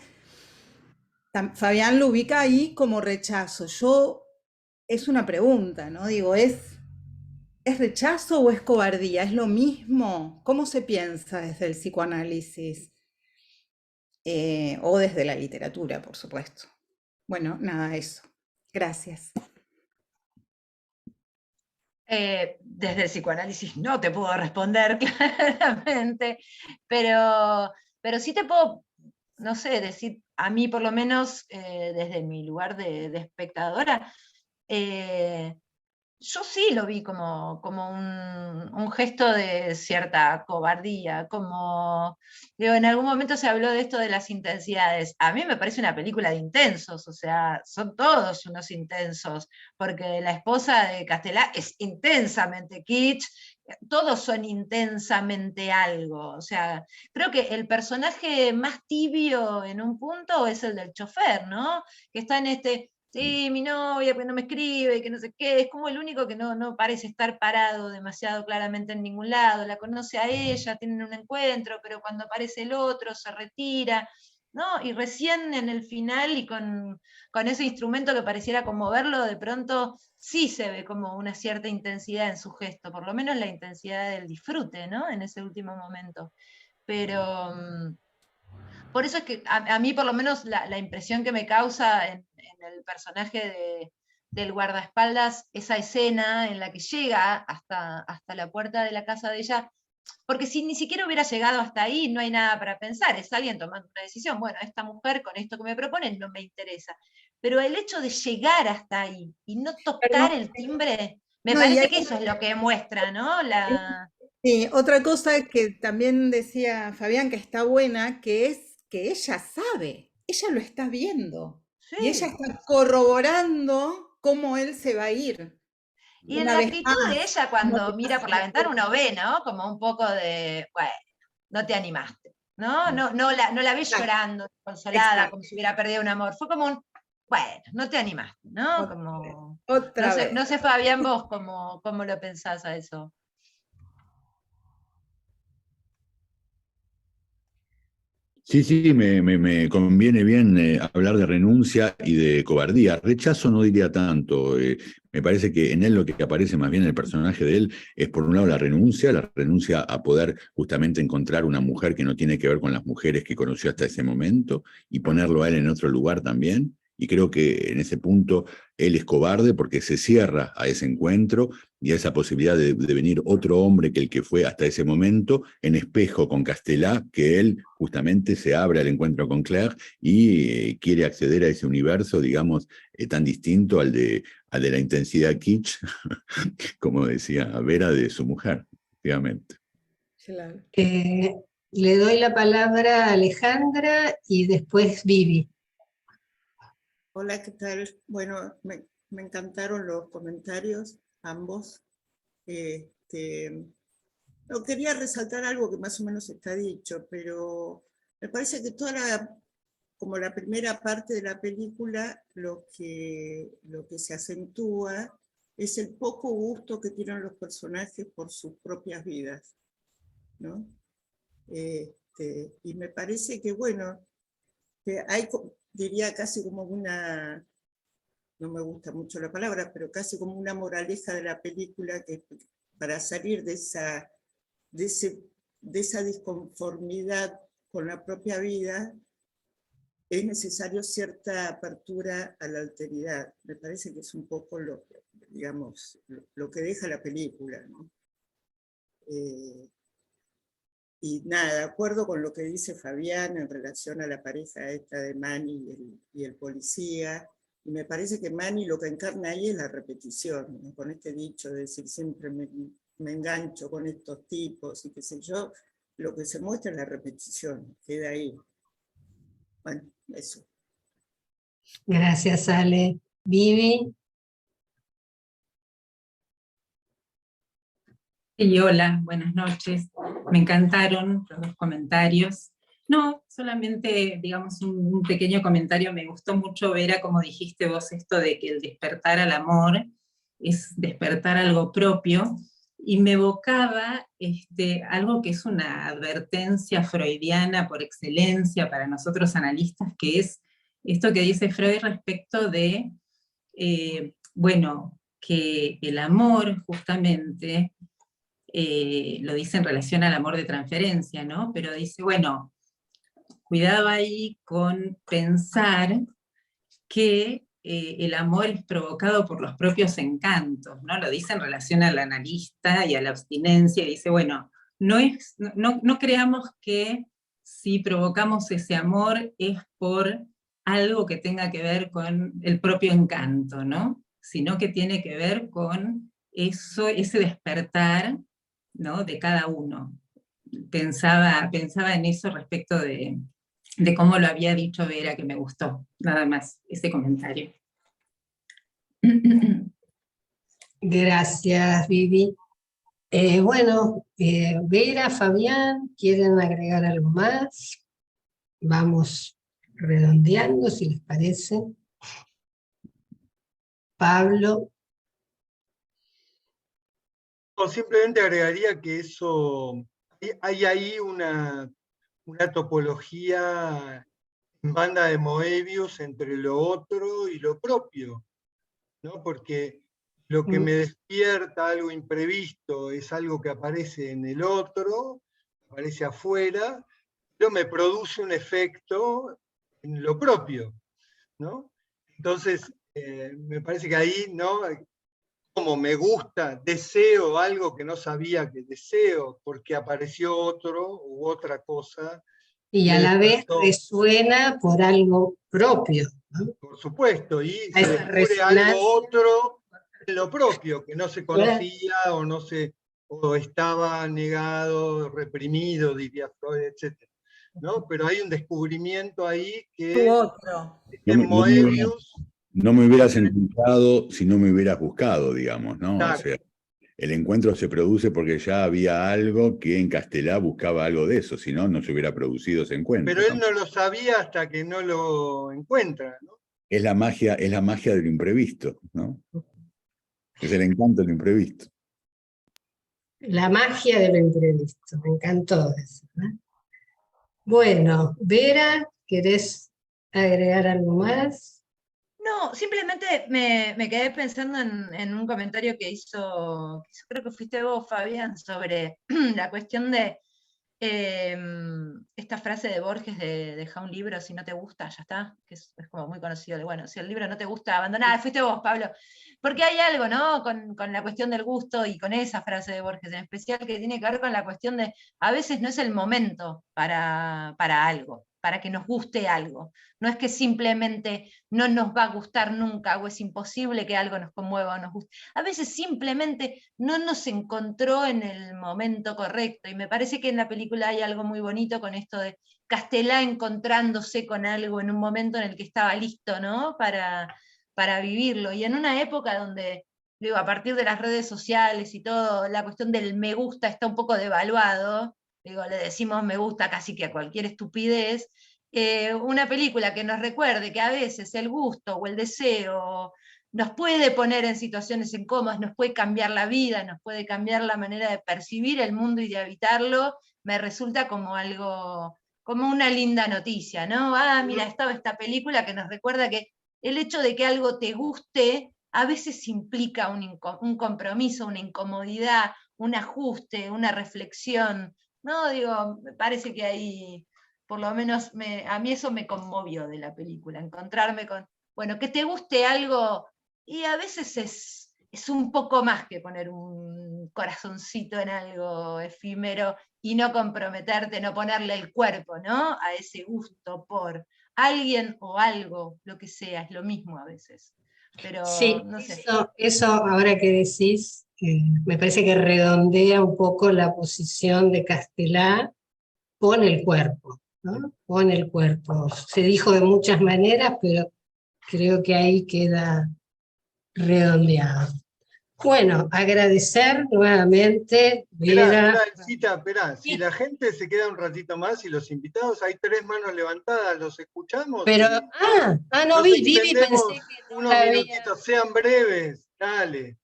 Fabián lo ubica ahí como rechazo. Es una pregunta, ¿no? Digo, ¿es rechazo o es cobardía? ¿Es lo mismo? ¿Cómo se piensa desde el psicoanálisis? O desde la literatura, por supuesto. Bueno, nada, eso. Gracias. Desde el psicoanálisis no te puedo responder claramente, pero sí te puedo, no sé, decir, a mí por lo menos, desde mi lugar de espectadora, yo sí lo vi como un gesto de cierta cobardía, como, digo, en algún momento se habló de esto de las intensidades. A mí me parece una película de intensos, o sea, son todos unos intensos, porque la esposa de Castelá es intensamente kitsch, todos son intensamente algo, o sea, creo que el personaje más tibio en un punto es el del chofer, ¿no? Que está en este... Sí, mi novia, que no me escribe, que no sé qué, es como el único que no parece estar parado demasiado claramente en ningún lado, la conoce a ella, tienen un encuentro, pero cuando aparece el otro se retira, ¿no? Y recién en el final y con ese instrumento que pareciera conmoverlo, de pronto sí se ve como una cierta intensidad en su gesto, por lo menos la intensidad del disfrute, ¿no? En ese último momento. Pero... por eso es que a mí por lo menos la impresión que me causa en el personaje del guardaespaldas, esa escena en la que llega hasta la puerta de la casa de ella, porque si ni siquiera hubiera llegado hasta ahí, no hay nada para pensar, es alguien tomando una decisión, bueno, esta mujer con esto que me proponen no me interesa, pero el hecho de llegar hasta ahí y no tocar el timbre, me No, y parece hay, que eso es lo que muestra, ¿no? sí, otra cosa que también decía Fabián que está buena, que es que ella sabe, ella lo está viendo y ella Sí. está corroborando cómo él se va a ir. Y en Una la vez actitud de más, ella como cuando te mira pasa por en la la ventana, uno película. ve, ¿no? Como un poco de, bueno, no te animaste, ¿no? No la ves Exacto, llorando, consolada, exacto. como si hubiera perdido un amor. Fue como un, bueno, no te animaste, ¿no? Otra vez. Como, Otra no vez. sé, Fabián, vos cómo lo pensás a eso. Sí, sí, me conviene bien hablar de renuncia y de cobardía. Rechazo no diría tanto. Me parece que en él lo que aparece más bien en el personaje de él es por un lado la renuncia a poder justamente encontrar una mujer que no tiene que ver con las mujeres que conoció hasta ese momento y ponerlo a él en otro lugar también. Y creo que en ese punto él es cobarde porque se cierra a ese encuentro y a esa posibilidad de venir otro hombre que el que fue hasta ese momento, en espejo con Castelá, que él justamente se abre al encuentro con Claire y quiere acceder a ese universo, digamos, tan distinto al de la intensidad kitsch, como decía Vera, de su mujer, efectivamente. Claro. Le doy la palabra a Alejandra y después Vivi. Hola, ¿qué tal? Bueno, me encantaron los comentarios, ambos. No quería resaltar algo que más o menos está dicho, pero me parece que como la primera parte de la película, lo que se acentúa es el poco gusto que tienen los personajes por sus propias vidas, ¿no? Y me parece que, bueno, que hay, diría casi como una, no me gusta mucho la palabra, pero casi como una moraleja de la película, que para salir de esa disconformidad con la propia vida, es necesario cierta apertura a la alteridad. Me parece que es un poco digamos, lo que deja la película, ¿no? Y nada, de acuerdo con lo que dice Fabián en relación a la pareja esta de Manny y el policía, y me parece que Manny lo que encarna ahí es la repetición, ¿no? Con este dicho de decir siempre me engancho con estos tipos y qué sé yo, lo que se muestra es la repetición, queda ahí. Bueno, eso. Gracias, Ale. Vivi. Y hola, buenas noches. Me encantaron los dos comentarios. No, solamente, digamos, un pequeño comentario. Me gustó mucho, Vera, como dijiste vos, esto de que el despertar al amor es despertar algo propio, y me evocaba algo que es una advertencia freudiana por excelencia para nosotros analistas, que es esto que dice Freud respecto de, bueno, que el amor justamente lo dice en relación al amor de transferencia, ¿no? Pero dice, bueno, cuidado ahí con pensar que el amor es provocado por los propios encantos, ¿no? Lo dice en relación al analista y a la abstinencia, y dice, bueno, no creamos que si provocamos ese amor es por algo que tenga que ver con el propio encanto, ¿no? Sino que tiene que ver con eso, ese despertar, ¿no? De cada uno. Pensaba en eso respecto de cómo lo había dicho Vera, que me gustó, nada más, ese comentario. Gracias, Vivi. Bueno, Vera, Fabián, ¿quieren agregar algo más? Vamos redondeando, si les parece. Pablo. O simplemente agregaría que eso, hay ahí una topología en banda de Moebius entre lo otro y lo propio, ¿no? Porque lo que me despierta algo imprevisto es algo que aparece en el otro, aparece afuera, pero me produce un efecto en lo propio, ¿no? Entonces, me parece que ahí, ¿no? Como me gusta, deseo algo que no sabía que deseo, porque apareció otro u otra cosa. Y a la vez despertó, resuena por algo propio, ¿no? por supuesto, y se Esa descubre algo resonancia. otro en lo propio, que no se Claro. conocía o estaba negado, reprimido, diría Freud, etc. ¿No? Pero hay un descubrimiento ahí que otro. en Moebius. No me hubieras encontrado si no me hubieras buscado, digamos, ¿no? Claro. O sea, el encuentro se produce porque ya había algo que en Castelá buscaba algo de eso, si no, no se hubiera producido ese encuentro. Pero él no lo sabía hasta que no lo encuentra, ¿no? Es la magia de lo imprevisto, ¿no? Es el encanto de lo imprevisto. La magia de lo imprevisto, me encantó eso, ¿no? Bueno, Vera, ¿querés agregar algo más? No, simplemente me quedé pensando en un comentario que hizo, creo que fuiste vos, Fabián, sobre la cuestión de esta frase de Borges de deja un libro si no te gusta, ya está, que es como muy conocido, de bueno, si el libro no te gusta, abandoná, fuiste vos, Pablo, porque hay algo, ¿no? Con la cuestión del gusto y con esa frase de Borges en especial, que tiene que ver con la cuestión de a veces no es el momento para algo, para que nos guste algo, no es que simplemente no nos va a gustar nunca o es imposible que algo nos conmueva o nos guste, a veces simplemente no nos encontró en el momento correcto, y me parece que en la película hay algo muy bonito con esto de Castelá encontrándose con algo en un momento en el que estaba listo, ¿no? Para vivirlo, y en una época donde, digo, a partir de las redes sociales y todo, la cuestión del me gusta está un poco devaluado, digo, le decimos me gusta casi que a cualquier estupidez, una película que nos recuerde que a veces el gusto o el deseo nos puede poner en situaciones incómodas, nos puede cambiar la vida, nos puede cambiar la manera de percibir el mundo y de habitarlo, me resulta como algo, como una linda noticia, ¿no? Ah, mira, estaba esta película que nos recuerda que el hecho de que algo te guste a veces implica un compromiso, una incomodidad, un ajuste, una reflexión, ¿no? Digo, me parece que ahí, por lo menos a mí eso me conmovió de la película, encontrarme con, bueno, que te guste algo, y a veces es un poco más que poner un corazoncito en algo efímero y no comprometerte, no ponerle el cuerpo, ¿no? A ese gusto por alguien o algo, lo que sea, es lo mismo a veces. Pero Sí, no sé. eso ahora que decís, me parece que redondea un poco la posición de Castelá, pone el cuerpo, ¿no? Pone el cuerpo. Se dijo de muchas maneras, pero creo que ahí queda redondeado. Bueno, agradecer nuevamente, Vera. Esperá, si la gente se queda un ratito más y los invitados, hay 3 manos levantadas, los escuchamos. Pero, no Nos vi, Vivi extendemos pensé que no unos la había. minutitos, sean breves, dale.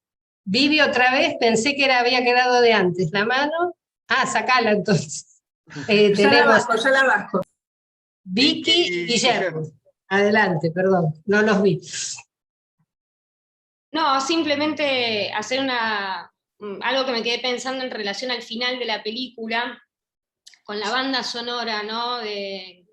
Vivi otra vez, pensé que había quedado de antes. La mano, sacala entonces. Tenemos ya la bajo. Vicky y Guillermo. Adelante, perdón, no los vi. No, simplemente hacer algo que me quedé pensando en relación al final de la película, con la banda sonora, ¿no? De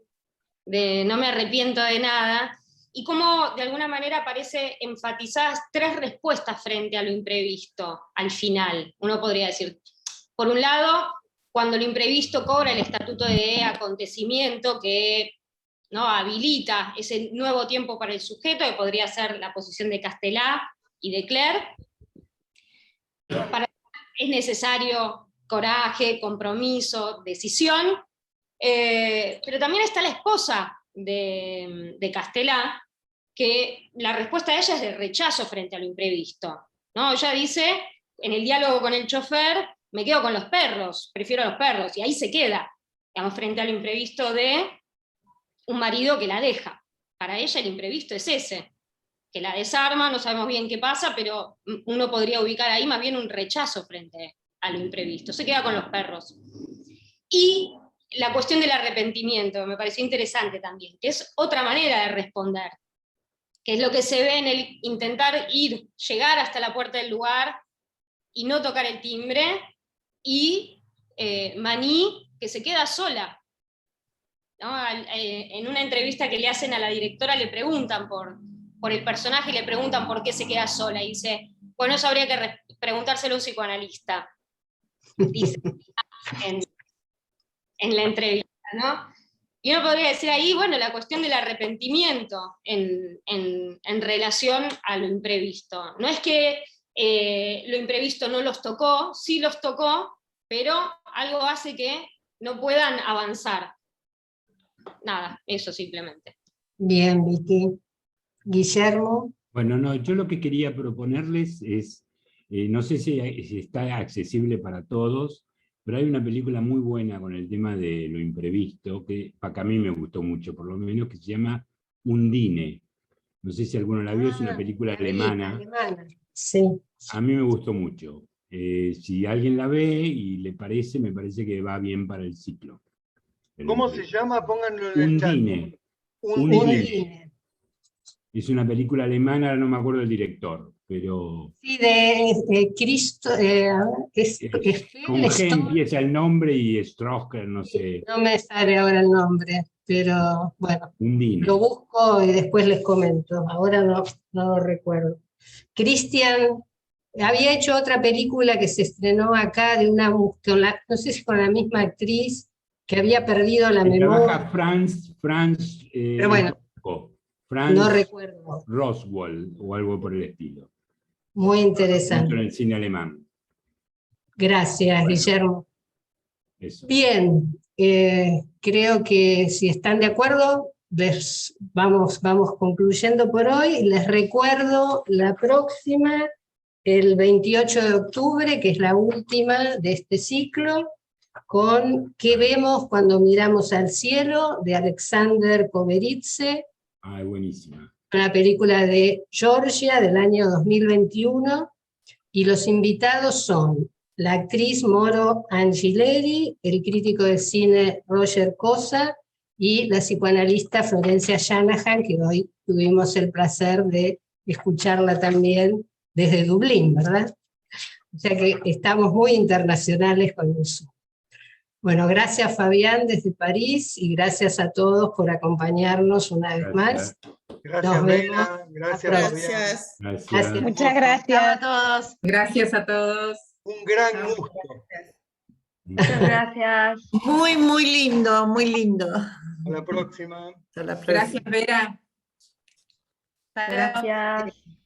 No me arrepiento de nada, y cómo de alguna manera aparece enfatizadas 3 respuestas frente a lo imprevisto al final. Uno podría decir, por un lado, cuando lo imprevisto cobra el estatuto de acontecimiento que, ¿no?, habilita ese nuevo tiempo para el sujeto, que podría ser la posición de Castelá y de Claire. Es necesario coraje, compromiso, decisión, pero también está la esposa de Castelá, que la respuesta de ella es de rechazo frente a lo imprevisto, ¿no? Ella dice, en el diálogo con el chofer, me quedo con los perros, prefiero los perros, y ahí se queda, digamos, frente al imprevisto de un marido que la deja. Para ella el imprevisto es ese, que la desarma, no sabemos bien qué pasa, pero uno podría ubicar ahí más bien un rechazo frente a lo imprevisto. Se queda con los perros. Y la cuestión del arrepentimiento me pareció interesante también, que es otra manera de responder, que es lo que se ve en el intentar llegar hasta la puerta del lugar y no tocar el timbre, y Maní, que se queda sola, ¿no? En una entrevista que le hacen a la directora le preguntan por el personaje y le preguntan por qué se queda sola, y dice, bueno, eso habría que preguntárselo a un psicoanalista, dice en la entrevista, ¿no? Y uno podría decir ahí, bueno, la cuestión del arrepentimiento en relación a lo imprevisto. No es que lo imprevisto no los tocó, sí los tocó, pero algo hace que no puedan avanzar. Nada, eso simplemente. Bien, Vicky. Guillermo. Bueno, no, yo lo que quería proponerles es, no sé si está accesible para todos, pero hay una película muy buena con el tema de lo imprevisto, que a mí me gustó mucho, por lo menos, que se llama Undine. No sé si alguno la vio, es una película alemana. Sí. A mí me gustó mucho. Si alguien la ve y le parece, me parece que va bien para el ciclo. ¿Cómo se llama? Pónganlo en el chat. Undine. Undine. Es una película alemana, ahora no me acuerdo del director, pero... Sí, de Cristo, con G empieza el nombre y Stroker, no sé. No me sale ahora el nombre, pero bueno, Undine. lo busco y después les comento, ahora no lo recuerdo. Cristian había hecho otra película que se estrenó acá de una mujer, no sé si con la misma actriz, que había perdido la memoria. Trabaja Franz pero bueno, Franz no recuerdo. Roswell o algo por el estilo. Muy interesante. En el cine alemán. Gracias, Guillermo. Eso. Bien, creo que si están de acuerdo, vamos concluyendo por hoy. Les recuerdo la próxima, el 28 de octubre, que es la última de este ciclo, con ¿Qué vemos cuando miramos al cielo?, de Alexander Koberitze. Buenísima. Una película de Georgia del año 2021, y los invitados son la actriz Moro Angileri, el crítico de cine Roger Cosa y la psicoanalista Florencia Shanahan, que hoy tuvimos el placer de escucharla también desde Dublín, ¿verdad? O sea que estamos muy internacionales con eso. Bueno, gracias Fabián desde París y gracias a todos por acompañarnos una vez más. Gracias, Nos vemos. Vera. Gracias, Fabián. Gracias. Gracias. Muchas gracias. Chao a todos. Gracias a todos. Un gran Chao. gusto. Muchas gracias. Muy, muy lindo, muy lindo. A la próxima. Hasta la próxima. Gracias, Vera. Hasta luego. Gracias.